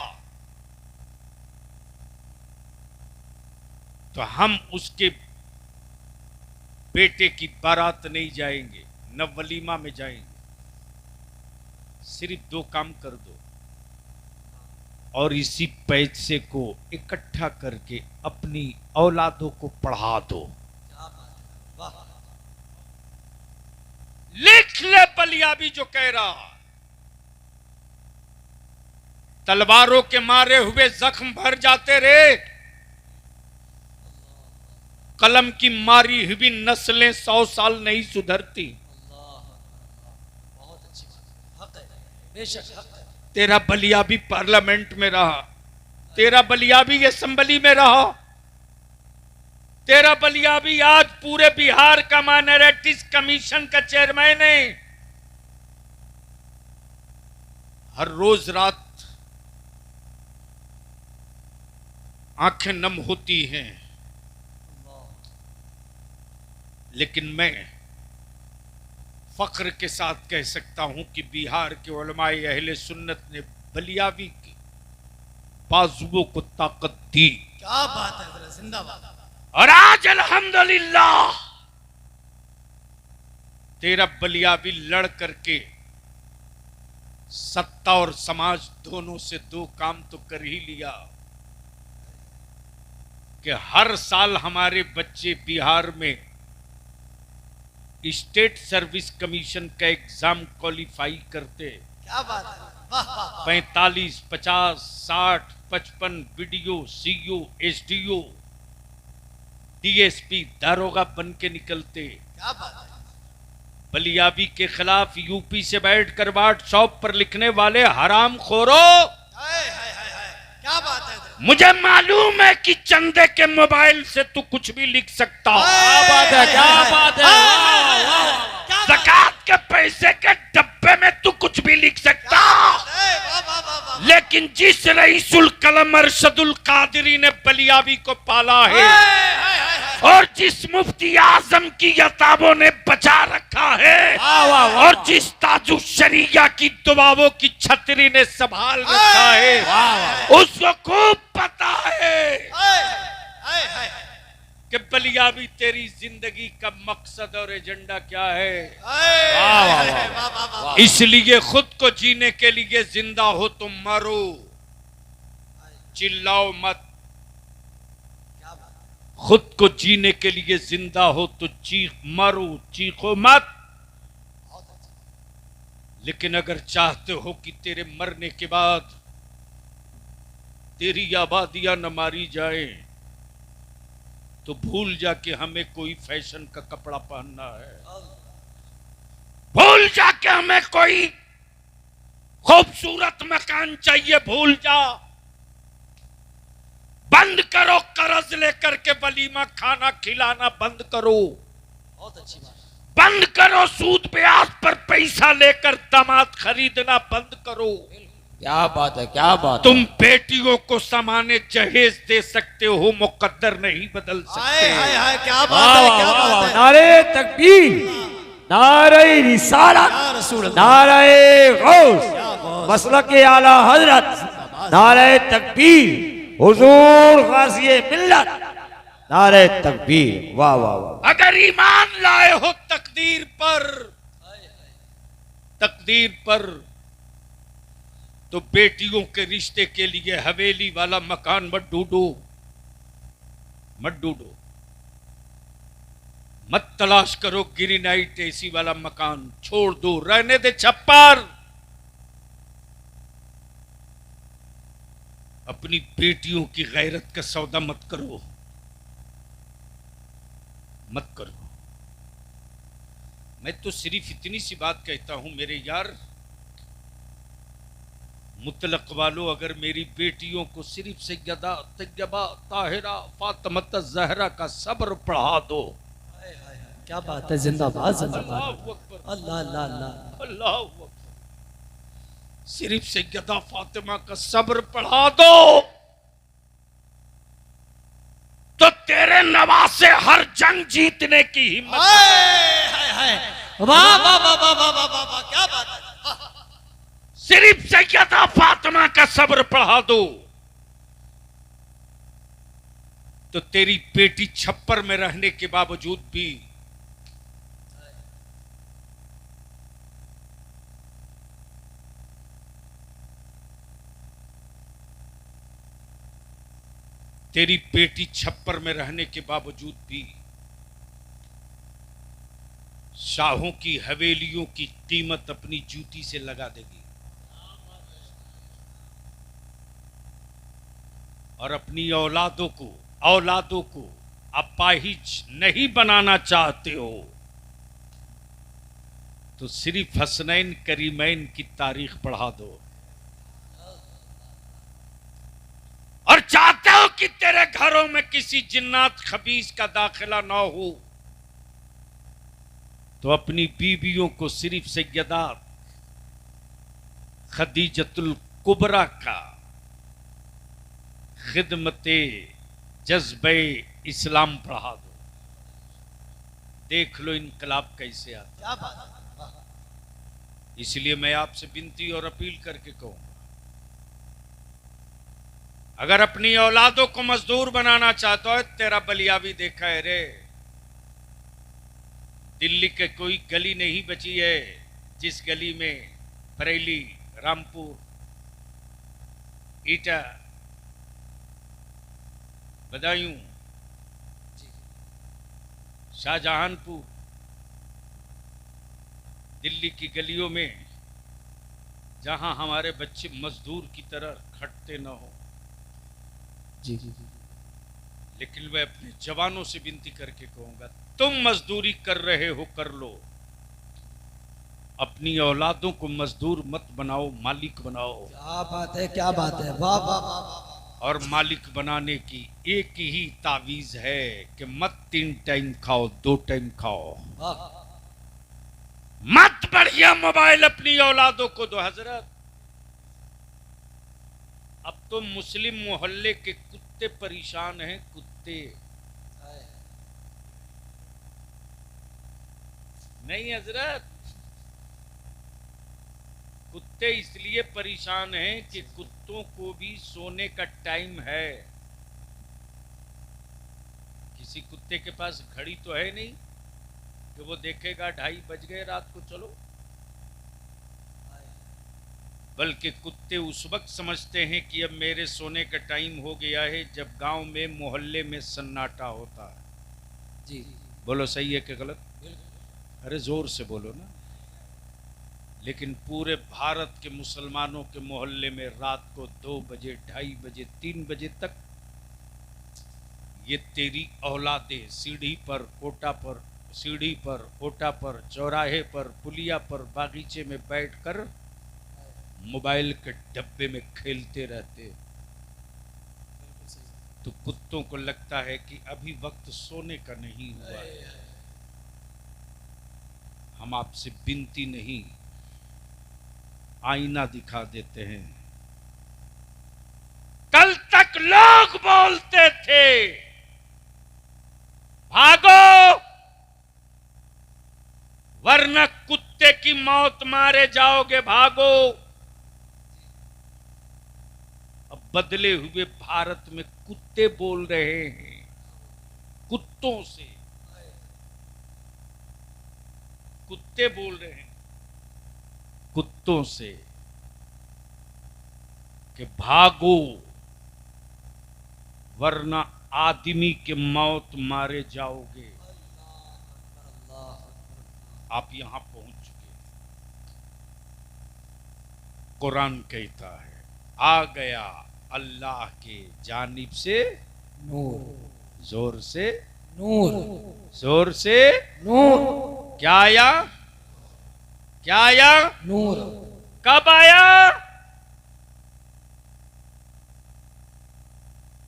तो हम उसके बेटे की बारात नहीं जाएंगे, न वलीमा में जाएंगे। सिर्फ 2 काम कर दो और इसी पैसे को इकट्ठा करके अपनी औलादों को पढ़ा दो। लिख ले बलियाबी जो कह रहा, तलवारों के मारे हुए जख्म भर जाते रे, कलम की मारी हुई नस्लें 100 साल नहीं सुधरती। बहुत अच्छी बात है, बेशक हक है। तेरा बलियाबी पार्लियामेंट में रहा, तेरा बलियाबी असेंबली में रहा, तेरा बलियाबी आज पूरे बिहार का माइनॉरिटीज कमीशन का चेयरमैन है। हर रोज रात आंखें नम होती हैं, लेकिन मैं फख्र के साथ कह सकता हूं कि बिहार के उलमाए अहले सुन्नत ने बलियाबी की बाजुओं को ताकत दी। क्या बात है, जिंदाबाद। और आज अल्हम्दुलिल्लाह तेरा बलियाबी लड़ करके सत्ता और समाज दोनों से 2 काम तो कर ही लिया कि हर साल हमारे बच्चे बिहार में स्टेट सर्विस कमीशन का एग्जाम क्वालिफाई करते। क्या बात है, वाह वाह। 45, 50, 60, 55 बीडीओ, सीईओ, एसडीओ, डीएसपी, दारोगा बन के निकलते। क्या बात है। बलियाबी के खिलाफ यूपी से बैठकर व्हाट्सएप पर लिखने वाले हराम खोरो, क्या बात है। मुझे मालूम है कि चंदे के मोबाइल से तू कुछ भी लिख सकता। क्या बात है, क्या बात है। ज़कात के पैसे के डब्बे में तू कुछ भी लिख सकता, लेकिन जिस रईसुल कलम अरशदुल कादरी ने बलियाबी को पाला है और जिस मुफ्ती आजम की किताबों ने बचा रखा है और जिस ताजु शरिया की दुआओं की छतरी ने संभाल रखा है, उसको खूब पता है कि बलियाबी तेरी जिंदगी का मकसद और एजेंडा क्या है। इसलिए खुद को जीने के लिए जिंदा हो तो मरो, चिल्लाओ मत। खुद को जीने के लिए जिंदा हो तो मरो, चीखो मत। लेकिन अगर चाहते हो कि तेरे मरने के बाद तेरी आबादियां न मारी जाए तो भूल जा कि हमें कोई फैशन का कपड़ा पहनना है, भूल जा कि हमें कोई खूबसूरत मकान चाहिए, भूल जा। बंद करो कर्ज लेकर के वलीमा खाना खिलाना, बंद करो। बहुत अच्छी बात। बंद करो सूद ब्याज पर पैसा लेकर दामाद खरीदना, बंद करो। क्या बात है, क्या बात। तुम बेटियों को सामान्य जहेज दे सकते हो, मुकद्दर नहीं बदल सकते। क्या बात है, क्या बात है। नारे तकबीर, नारे रिसालत, नारे गौस, मसलक आला हजरत, नारे तकबीर, हुजूर गाज़ी मिल्लत नारे तकबीर, वाह वाह वाह। अगर ईमान लाए हो तकदीर पर तो बेटियों के रिश्ते के लिए हवेली वाला मकान मत ढूंढो, मत तलाश करो गिरिनाइट एसी वाला मकान, छोड़ दो, रहने दे छप्पर। अपनी बेटियों की गैरत का सौदा मत करो। मैं तो सिर्फ इतनी सी बात कहता हूं मेरे यार, मुतलक वालों, अगर मेरी बेटियों को सिर्फ सैयदा तैयबा ताहिरा फातिमा ज़हरा का सब्र पढ़ा दो। क्या बात है, जिंदाबाद जिंदाबाद, अल्लाहु अकबर, अल्लाह अल्लाह अल्लाह। अल्लाहु अकबर। सिर्फ सैयदा फातिमा का सब्र पढ़ा दो तो तेरे नवासे हर जंग जीतने की हिम्मत। वाह वाह वाह वाह वाह वाह वाह वाह, क्या बात है। सिर्फ सैयदा फातिमा का सब्र पढ़ा दो तो तेरी बेटी छप्पर में रहने के बावजूद भी शाहों की हवेलियों की कीमत अपनी जूती से लगा देगी और अपनी औलादों को अपाहिज नहीं बनाना चाहते हो तो सिर्फ हसनैन करीमैन की तारीख पढ़ा दो। और चाहते हो कि तेरे घरों में किसी जिन्नात खबीस का दाखिला ना हो तो अपनी बीवियों को सिर्फ सैयदा खदीजतुल कुबरा का खिदमते जज्बे इस्लाम पढ़ा दो। देख लो इनकलाब कैसे आता। क्या बात है। इसलिए मैं आपसे विनती और अपील करके कहूंगा, अगर अपनी औलादों को मजदूर बनाना चाहता है, तेरा बलिया भी देखा है रे, दिल्ली के कोई गली नहीं बची है जिस गली में बरेली, रामपुर, ईटा, बदायूं, शाहजहांपुर, दिल्ली की गलियों में जहां हमारे बच्चे मजदूर की तरह खटते न हो। जी। लेकिन मैं अपने जवानों से विनती करके कहूंगा, तुम मजदूरी कर रहे हो कर लो, अपनी औलादों को मजदूर मत बनाओ, मालिक बनाओ। क्या बात है, क्या बात है, वाह वाह वाह। और मालिक बनाने की एक ही तावीज है कि मत 3 टाइम खाओ, 2 टाइम खाओ। मत बढ़िया मोबाइल अपनी औलादों को दो। हजरत, अब तो मुस्लिम मोहल्ले के कुत्ते परेशान हैं, कुत्ते नहीं हजरत, कुत्ते इसलिए परेशान हैं कि कुत्तों को भी सोने का टाइम है। किसी कुत्ते के पास घड़ी तो है नहीं कि वो देखेगा 2:30 बज गए रात को चलो, बल्कि कुत्ते उस वक्त समझते हैं कि अब मेरे सोने का टाइम हो गया है जब गांव में मोहल्ले में सन्नाटा होता है। जी बोलो सही है कि गलत? अरे जोर से बोलो ना। लेकिन पूरे भारत के मुसलमानों के मोहल्ले में रात को 2 बजे, 2:30 बजे, 3 बजे तक ये तेरी औलादें सीढ़ी पर, कोटा पर, चौराहे पर, पुलिया पर, बागीचे में बैठकर मोबाइल के डब्बे में खेलते रहते। तो कुत्तों को लगता है कि अभी वक्त सोने का नहीं हुआ है। हम आपसे विनती नहीं, आईना दिखा देते हैं। कल तक लोग बोलते थे भागो वरना कुत्ते की मौत मारे जाओगे, भागो। अब बदले हुए भारत में कुत्ते बोल रहे हैं कुत्तों से, कुत्ते बोल रहे हैं कुत्तों से कि भागो वरना आदमी के मौत मारे जाओगे। आप यहां पहुंच चुके। कुरान कहता है आ गया अल्लाह के जानिब से नूर, जोर से नूर, जोर से नूर, क्या आया? क्या आया? नूर। कब आया?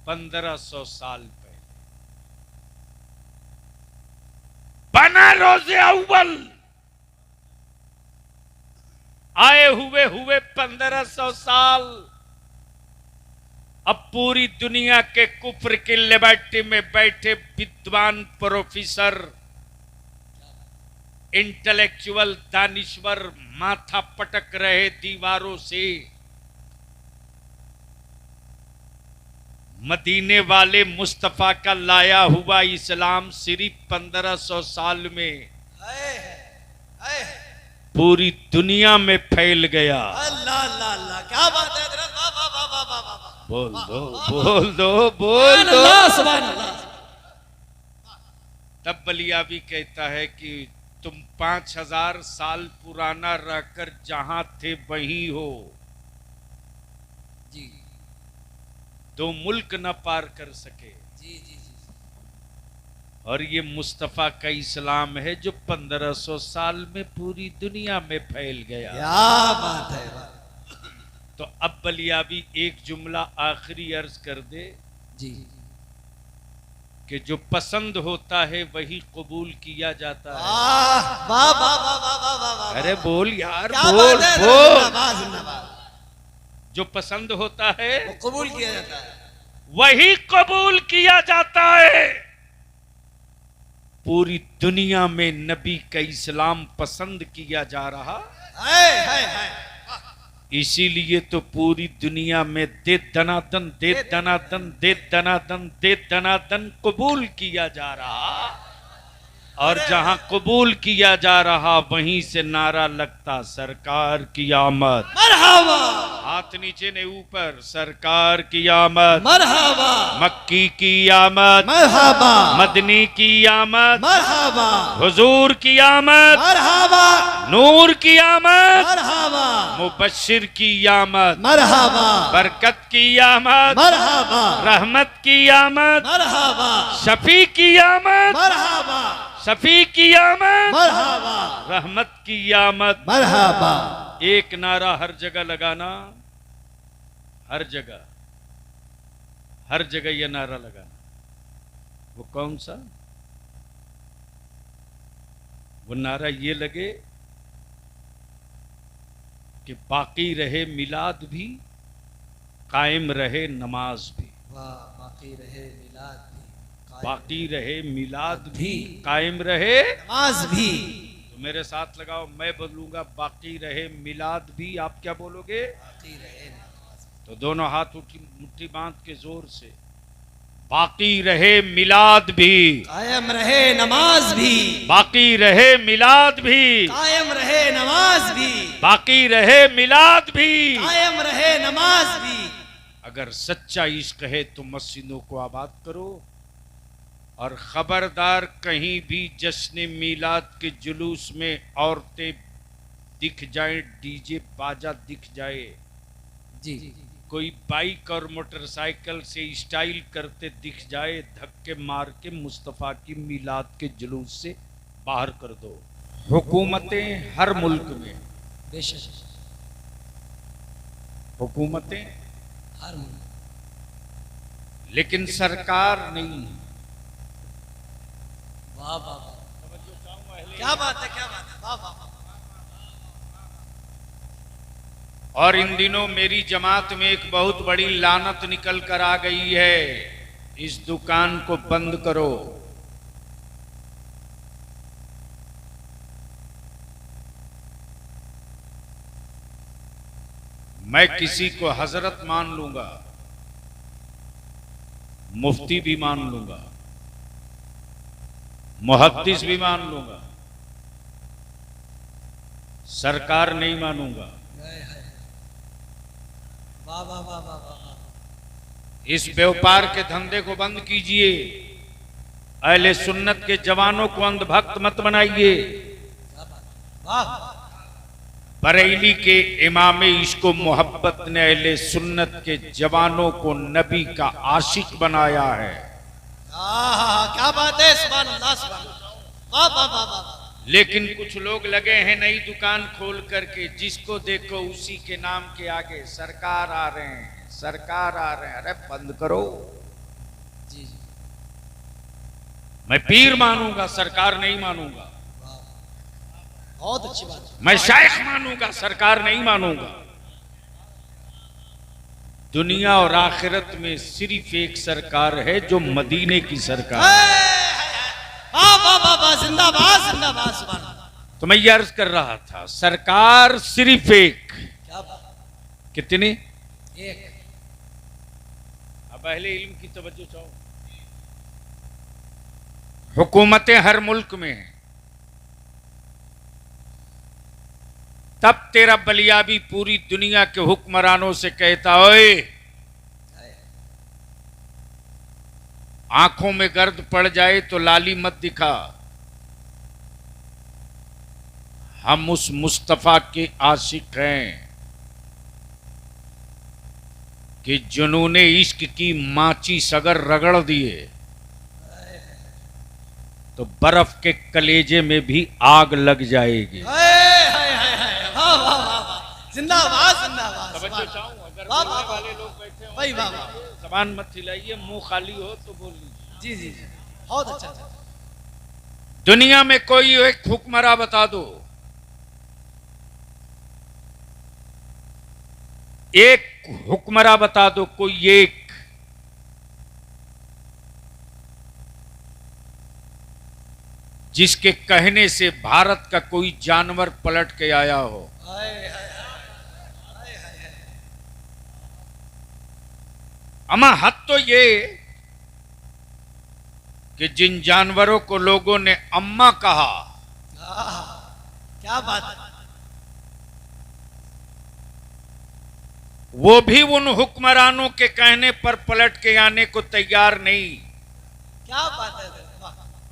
1500 साल पहले बना रोज़े अव्वल आए हुए 1500 साल। अब पूरी दुनिया के कुफ्र की लेबोरेटरी में बैठे विद्वान प्रोफेसर, इंटेलेक्चुअल, दानिश्वर माथा पटक रहे दीवारों से। मदीने वाले मुस्तफा का लाया हुआ इस्लाम सिर्फ 1500 साल में पूरी दुनिया में फैल गया। अल्लाह अल्लाह अल्लाह, क्या बात है हजरत, वाह वाह वाह वाह वाह वाह। बोल दो बोल दो बोल दो। अल्लाह सुभान अल्लाह। तब बलियाबी कहता है कि तुम 5000 साल पुराना रहकर जहां थे वहीं हो। जी दो मुल्क न पार कर सके। जी जी जी। और ये मुस्तफा का इस्लाम है जो 1500 साल में पूरी दुनिया में फैल गया। क्या बात है। तो अब बलियाबी एक जुमला आखिरी अर्ज कर दे जी कि जो पसंद होता है वही कबूल किया जाता है। वाह वाह वाह वाह वाह वाह वाह वाह। अरे बोल यार, क्या बोल बात है, बोल। जिंदाबाद जिंदाबाद। जो पसंद होता है वो कबूल किया जाता है। वही कबूल किया जाता है। पूरी दुनिया में नबी का इस्लाम पसंद किया जा रहा, है। इसीलिए तो पूरी दुनिया में दे दनादन दे दनादन दे दनादन दे दनादन कबूल किया जा रहा। और जहां कबूल किया जा रहा वहीं से नारा लगता सरकार की आमद। मरहबा हाथ नीचे ने ऊपर, सरकार की आमद, मरहबा मक्की की आमद, मरहबा मदनी की आमद, मरहबा हुजूर की आमद, मरहबा नूर की आमद, मरहबा मुबश्शिर की आमद, मरहबा बरकत की आमद, मरहबा रहमत की आमद, मरहबा शफी की आमद, मरहबा शफी की आमद, मरहबा रहमत की आमद। मरहबा। एक नारा हर जगह लगाना, हर जगह यह नारा लगाना। वो कौन सा? वो नारा ये लगे कि बाकी रहे मिलाद भी, कायम रहे नमाज भी। वाह, बाकी रहे मिलाद भी, बाकी रहे मिलाद भी, कायम रहे नमाज भी। तो मेरे साथ लगाओ, मैं बोलूंगा बाकी रहे मिलाद भी, आप क्या बोलोगे? बाकी रहे नमाज। तो दोनों हाथ मुट्ठी बांध के जोर से, बाकी रहे मिलाद भी, कायम रहे नमाज भी, बाकी रहे मिलाद भी, कायम रहे नमाज भी, बाकी रहे मिलाद भी। कायम रहे नमाज भी। अगर सच्चा इश्क है तो मस्जिदों को आबाद करो, और खबरदार कहीं भी जश्न मिलाद के जुलूस में औरतें दिख जाए, डीजे बाजा दिख जाए, जी कोई बाइक और मोटरसाइकिल से स्टाइल करते दिख जाए, धक्के मार के मुस्तफ़ा की मिलाद के जुलूस से बाहर कर दो। हुकूमतें हर मुल्क में, बेशक हुकूमतें, हर लेकिन सरकार नहीं। वाह वाह वाह, क्या बात है, क्या बात है, वाह वाह वाह। और इन दिनों मेरी जमात में एक बहुत बड़ी लानत निकल कर आ गई है, इस दुकान को बंद करो। मैं किसी को हजरत मान लूंगा, मुफ्ती भी मान लूंगा, मुहद्दिस भी मान लूंगा, सरकार नहीं मानूंगा। वाह वाह वाह वाह वाह। इस व्यापार के धंधे को बंद कीजिए। अहले सुन्नत के जवानों को अंधभक्त मत बनाइए। वाह बरेली के इमामे इश्को मोहब्बत ने अहले सुन्नत के जवानों को नबी का आशिक बनाया है। क्या बात है, सुभान अल्लाह सुभान अल्लाह। वाह वाह वाह वाह। लेकिन कुछ लोग लगे हैं नई दुकान खोल करके, जिसको देखो उसी के नाम के आगे सरकार आ रहे हैं, सरकार आ रहे हैं। अरे बंद करो। जी जी मैं पीर मानूंगा, सरकार नहीं मानूंगा। बहुत अच्छी बात है। मैं शाइख मानूंगा, सरकार नहीं मानूंगा। दुनिया और आखिरत में सिर्फ एक सरकार है, जो मदीने की सरकार है। वाह वाह वाह वाह, जिंदाबाद जिंदाबाद सुभान अल्लाह। तो मैं ये अर्ज कर रहा था, सरकार सिर्फ एक। क्या बात, कितनी? एक। अब अहले इल्म की तवज्जो चाहो। हुकूमतें हर मुल्क में हैं, तब तेरा बलियाबी पूरी दुनिया के हुक्मरानों से कहता, ओए आंखों में गर्द पड़ जाए तो लाली मत दिखा। हम उस मुस्तफा के आशिक हैं कि जुनूने इश्क की माचिस अगर रगड़ दिए तो बर्फ के कलेजे में भी आग लग जाएगी। वाह वाह वाह, जिंदाबाद जिंदाबाद। तवज्जो चाहूं, अगर वाह, बोलने वाह, वाले लोग बैठे भाई, हों, वाह, वाह। जबान मत हिलाइए, मुंह खाली हो तो बोल लीजिए। जी जी जी, बहुत अच्छा अच्छा। दुनिया में कोई एक हुक्मरान बता दो, एक हुक्मरान बता दो, कोई एक जिसके कहने से भारत का कोई जानवर पलट के आया हो। अमा हद तो ये कि जिन जानवरों को लोगों ने अम्मा कहा, क्या बात है। वो भी उन हुक्मरानों के कहने पर पलट के आने को तैयार नहीं। क्या बात है,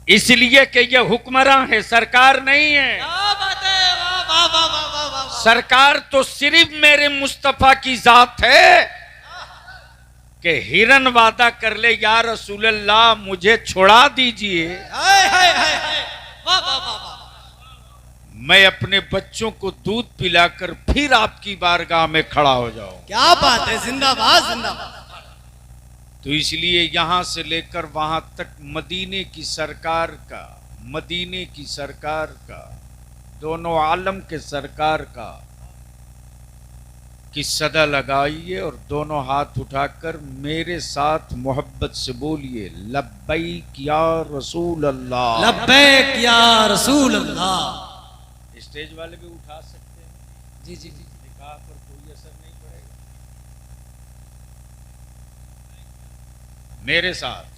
इसलिए कि ये हुक्मरान है, सरकार नहीं है। क्या बात है, वाह वाह वाह वाह वाह वाह। सरकार तो सिर्फ मेरे मुस्तफा की जात है कि हिरन वादा कर ले, या रसूल अल्लाह मुझे छुड़ा दीजिए, हाय हाय हाय हाय, वाह वाह वाह वाह। मैं अपने बच्चों को दूध पिलाकर फिर आपकी बारगाह में खड़ा हो जाऊं। क्या बात है, जिंदाबाद जिंदाबाद। तो इसलिए यहां से लेकर वहां तक मदीने की सरकार का, मदीने की सरकार का, दोनों आलम के सरकार का की सदा लगाइए और दोनों हाथ उठाकर मेरे साथ मोहब्बत से बोलिए, लब्बैक या रसूल अल्लाह। लब्बैक या रसूल अल्लाह। स्टेज वाले भी उठा सकते हैं। जी जी जी, निकाह पर कोई असर नहीं पड़ेगा। मेरे साथ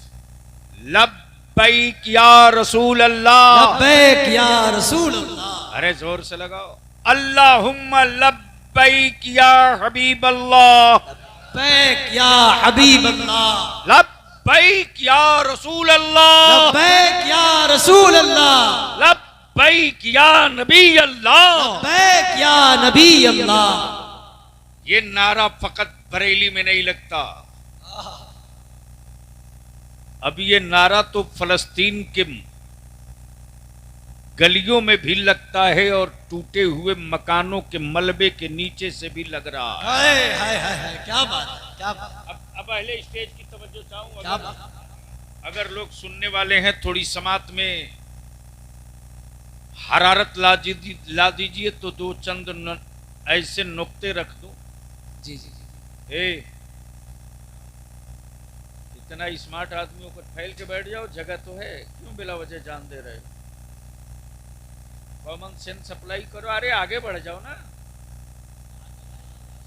लब्बैक या रसूल अल्लाह। लब्बैक या रसूल अल्लाह। अरे जोर से लगाओ, अल्लाहुम्मा लब्बैक या हबीब अल्लाह। लब्बैक या हबीब अल्लाह। लब्बैक या रसूल अल्लाह। लब्बैक या रसूल अल्लाह। लब्बैक या नबी अल्लाह। लब्बैक या नबी अल्लाह। ये नारा फकत बरेली में नहीं लगता, अब ये नारा तो फलस्तीन के गलियों में भी लगता है और टूटे हुए मकानों के मलबे के नीचे से भी लग रहा है। हाय हाय हाय हाय, क्या बात है, क्या बात। अब पहले स्टेज की तवज्जो चाहूं, क्या बात। अगर लोग सुनने वाले हैं, थोड़ी समात में हरारत ला दीजिए तो दो चंद ऐसे नुक्ते रख दूं। जी जी जी, ए, इतना स्मार्ट आदमी होकर फैल के बैठ जाओ, जगह तो है, क्यों बिला वजह जान दे रहे हो? कॉमन सेंस अप्लाई करो। अरे आगे बढ़ जाओ ना,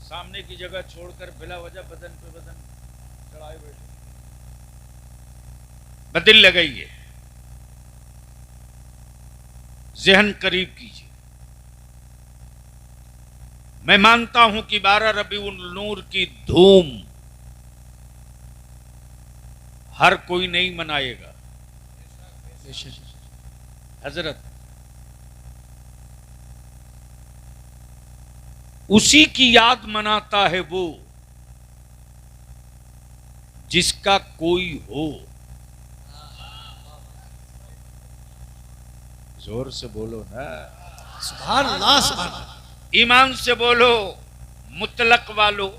सामने की जगह छोड़कर बिला वजह बदन पे बदन चढ़ाए बैठे। बदल लगाइए। जहन करीब कीजिए। मैं मानता हूं कि 12 रबीउल नूर की धूम हर कोई नहीं मनाएगा। हजरत, उसी की याद मनाता है वो जिसका कोई हो। जोर से बोलो ना, सुभान अल्लाह, सुभान अल्लाह। ईमान से बोलो मुतलक वालों,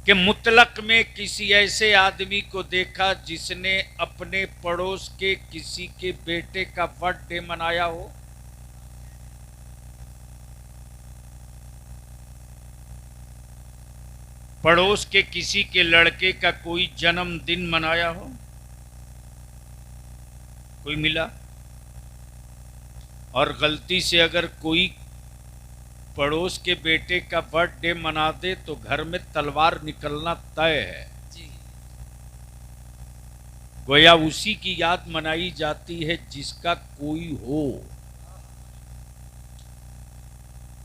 कि मुतलक में किसी ऐसे आदमी को देखा जिसने अपने पड़ोस के किसी के बेटे का बर्थडे मनाया हो? पड़ोस के किसी के लड़के का कोई जन्मदिन मनाया हो? कोई मिला? और गलती से अगर कोई पड़ोस के बेटे का बर्थडे मना दे तो घर में तलवार निकलना तय है। गोया उसी की याद मनाई जाती है जिसका कोई हो।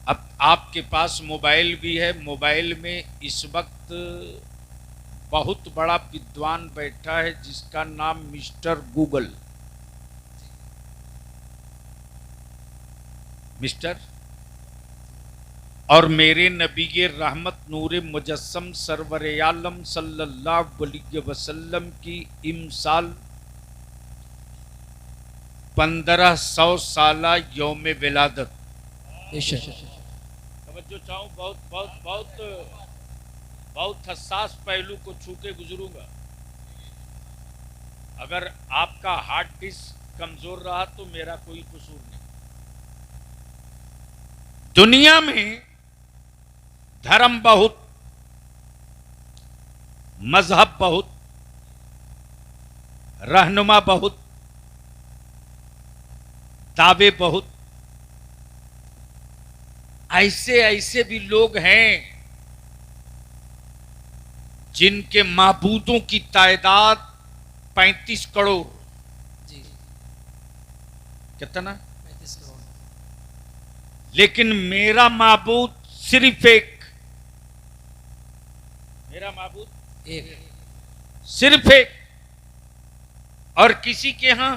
अब आपके पास मोबाइल भी है, मोबाइल में इस वक्त बहुत बड़ा विद्वान बैठा है जिसका नाम मिस्टर गूगल। मिस्टर और मेरे नबी के रहमत नूर मुजस्सम सरवर आलम सल्लल्लाहु अलैहि वसल्लम की इमसाल 1500 साला यौम विलादत। तवज्जो चाहूं, बहुत बहुत बहुत बहुत हसास पहलू को छू के गुजरूंगा। अगर आपका हार्ड डिस्क कमजोर रहा तो मेरा कोई कसूर नहीं। दुनिया में धर्म बहुत, मजहब बहुत, रहनुमा बहुत, दावे बहुत, ऐसे ऐसे भी लोग हैं जिनके माबूदों की तादाद 35 करोड़। कितना? 35 करोड़। लेकिन मेरा माबूद सिर्फ एक, मेरा माबूद एक, सिर्फ एक। और किसी के यहां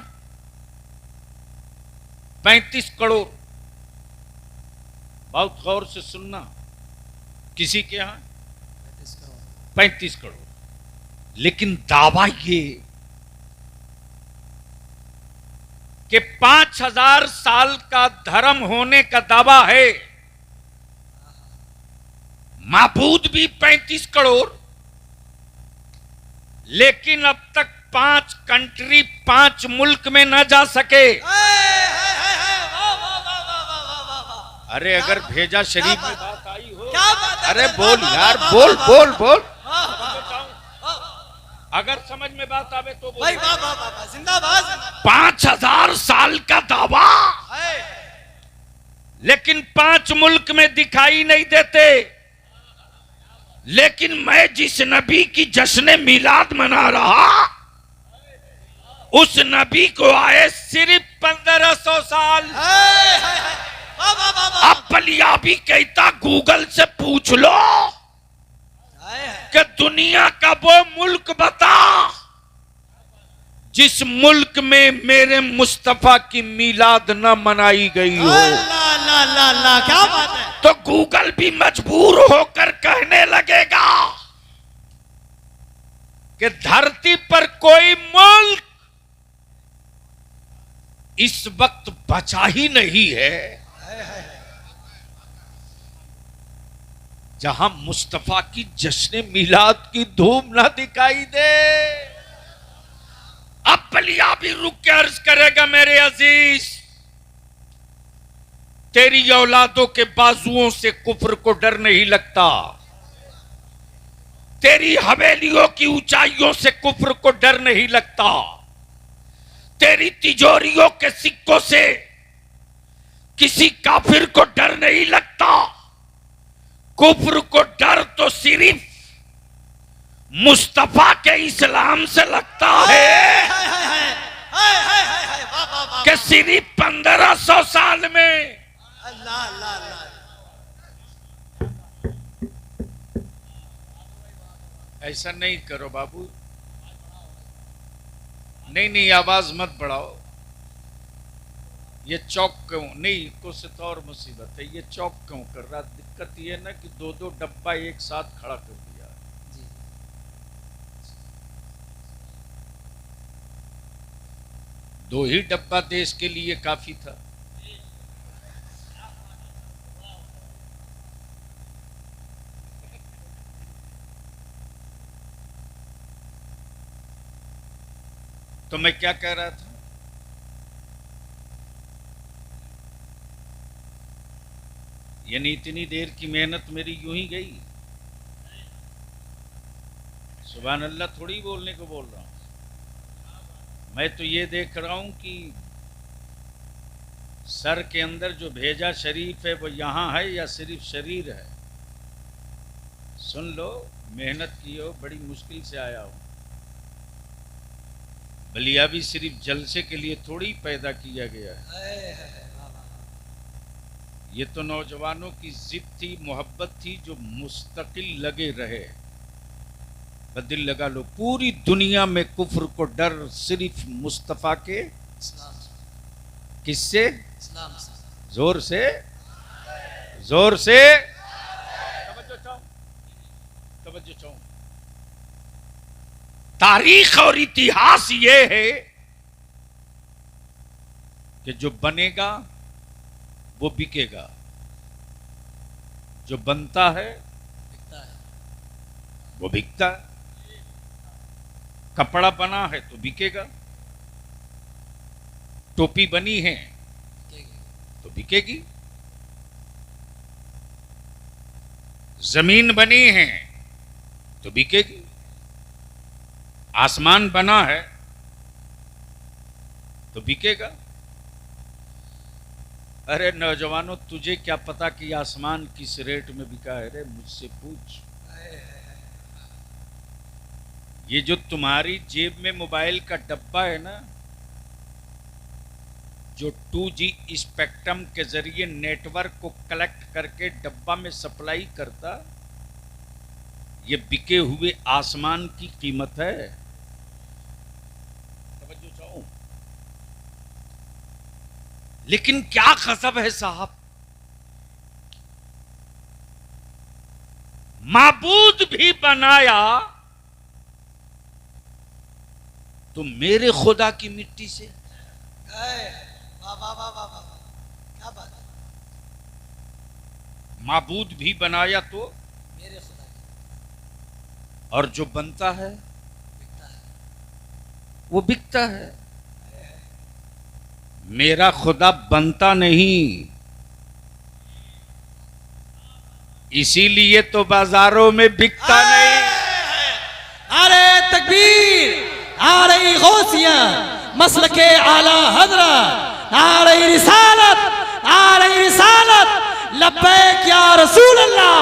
35 करोड़। बहुत गौर से सुनना, किसी के यहां 35 करोड़। लेकिन दावा ये कि 5000 साल का धर्म होने का दावा है, माबूद भी 35 करोड़, लेकिन अब तक 5 कंट्री 5 मुल्क में न जा सके। अरे अगर भेजा शरीफ में बात आई हो, अरे बोल यार, बोल बोल बोल, अगर समझ में बात आवे तो बोल। जिंदाबाद। 5000 साल का दावा, लेकिन 5 मुल्क में दिखाई नहीं देते। लेकिन मैं जिस नबी की जश्न मिलाद मना रहा, उस नबी को आए सिर्फ 1500 साल। अब पलिया भी कहता गूगल से पूछ लो कि दुनिया का वो मुल्क बता जिस मुल्क में मेरे मुस्तफा की मिलाद न मनाई गई हो। क्या बात है। तो गूगल भी मजबूर होकर कहने लगेगा कि धरती पर कोई मुल्क इस वक्त बचा ही नहीं है जहां मुस्तफा की जश्न मिलाद की धूम ना दिखाई दे। अब पलिया भी रुक के अर्ज करेगा, मेरे अजीज, तेरी औलादों के बाजुओं से कुफ्र को डर नहीं लगता, तेरी हवेलियों की ऊंचाइयों से कुफ्र को डर नहीं लगता, तेरी तिजोरियों के सिक्कों से किसी काफिर को डर नहीं लगता। कुफ्र को डर तो सिर्फ मुस्तफा के इस्लाम से लगता है। कि सिर्फ 1500 साल में अल्लाह अल्लाह अल्लाह। ऐसा नहीं करो बाबू, नहीं नहीं आवाज मत बढ़ाओ। ये चौक क्यों नहीं, कुछ तो और मुसीबत है, ये चौक क्यों कर रहा? दिक्कत ये ना कि दो दो डब्बा एक साथ खड़ा कर दिया। दो ही डब्बा देश के लिए काफी था। तो मैं क्या कह रहा था? यानी इतनी देर की मेहनत मेरी यूं ही गई। सुभान अल्लाह थोड़ी बोलने को बोल रहा हूं। मैं तो ये देख रहा हूं कि सर के अंदर जो भेजा शरीफ है वो यहां है या सिर्फ शरीर है। सुन लो, मेहनत की हो, बड़ी मुश्किल से आया हूं। बलिया भी सिर्फ जलसे के लिए थोड़ी पैदा किया गया है। ये तो नौजवानों की जिद थी, मोहब्बत थी, जो मुस्तकिल लगे रहे। बदिल लगा लो, पूरी दुनिया में कुफ्र को डर सिर्फ मुस्तफा के किससे? जोर से, जोर से तवज्जो चाहूं। तारीख और इतिहास ये है कि जो बनेगा वो बिकेगा, जो बनता है वो बिकता है। कपड़ा बना है तो बिकेगा, टोपी बनी है तो बिकेगी, जमीन बनी है तो बिकेगी, आसमान बना है तो बिकेगा। अरे नौजवानों, तुझे क्या पता कि आसमान किस रेट में बिका है? रे मुझसे पूछ। ये जो तुम्हारी जेब में मोबाइल का डब्बा है ना, जो 2G स्पेक्ट्रम के जरिए नेटवर्क को कलेक्ट करके डब्बा में सप्लाई करता, ये बिके हुए आसमान की कीमत है। तवज्जो चाहूं। लेकिन क्या गजब है साहब, माबूद भी बनाया तो मेरे खुदा की मिट्टी से। वाह वाह वाह वाह वाह, क्या बात है। माबूद भी बनाया तो मेरे खुदा की, और जो बनता है बिकता है, वो बिकता है। मेरा खुदा बनता नहीं, इसीलिए तो बाजारों में बिकता नहीं। अरे तकबीर, आ रही गौसिया, मसलके आला हजरत, आ रही रिसालत, आ रही रिसालत, लब्बैक या रसूल अल्लाह।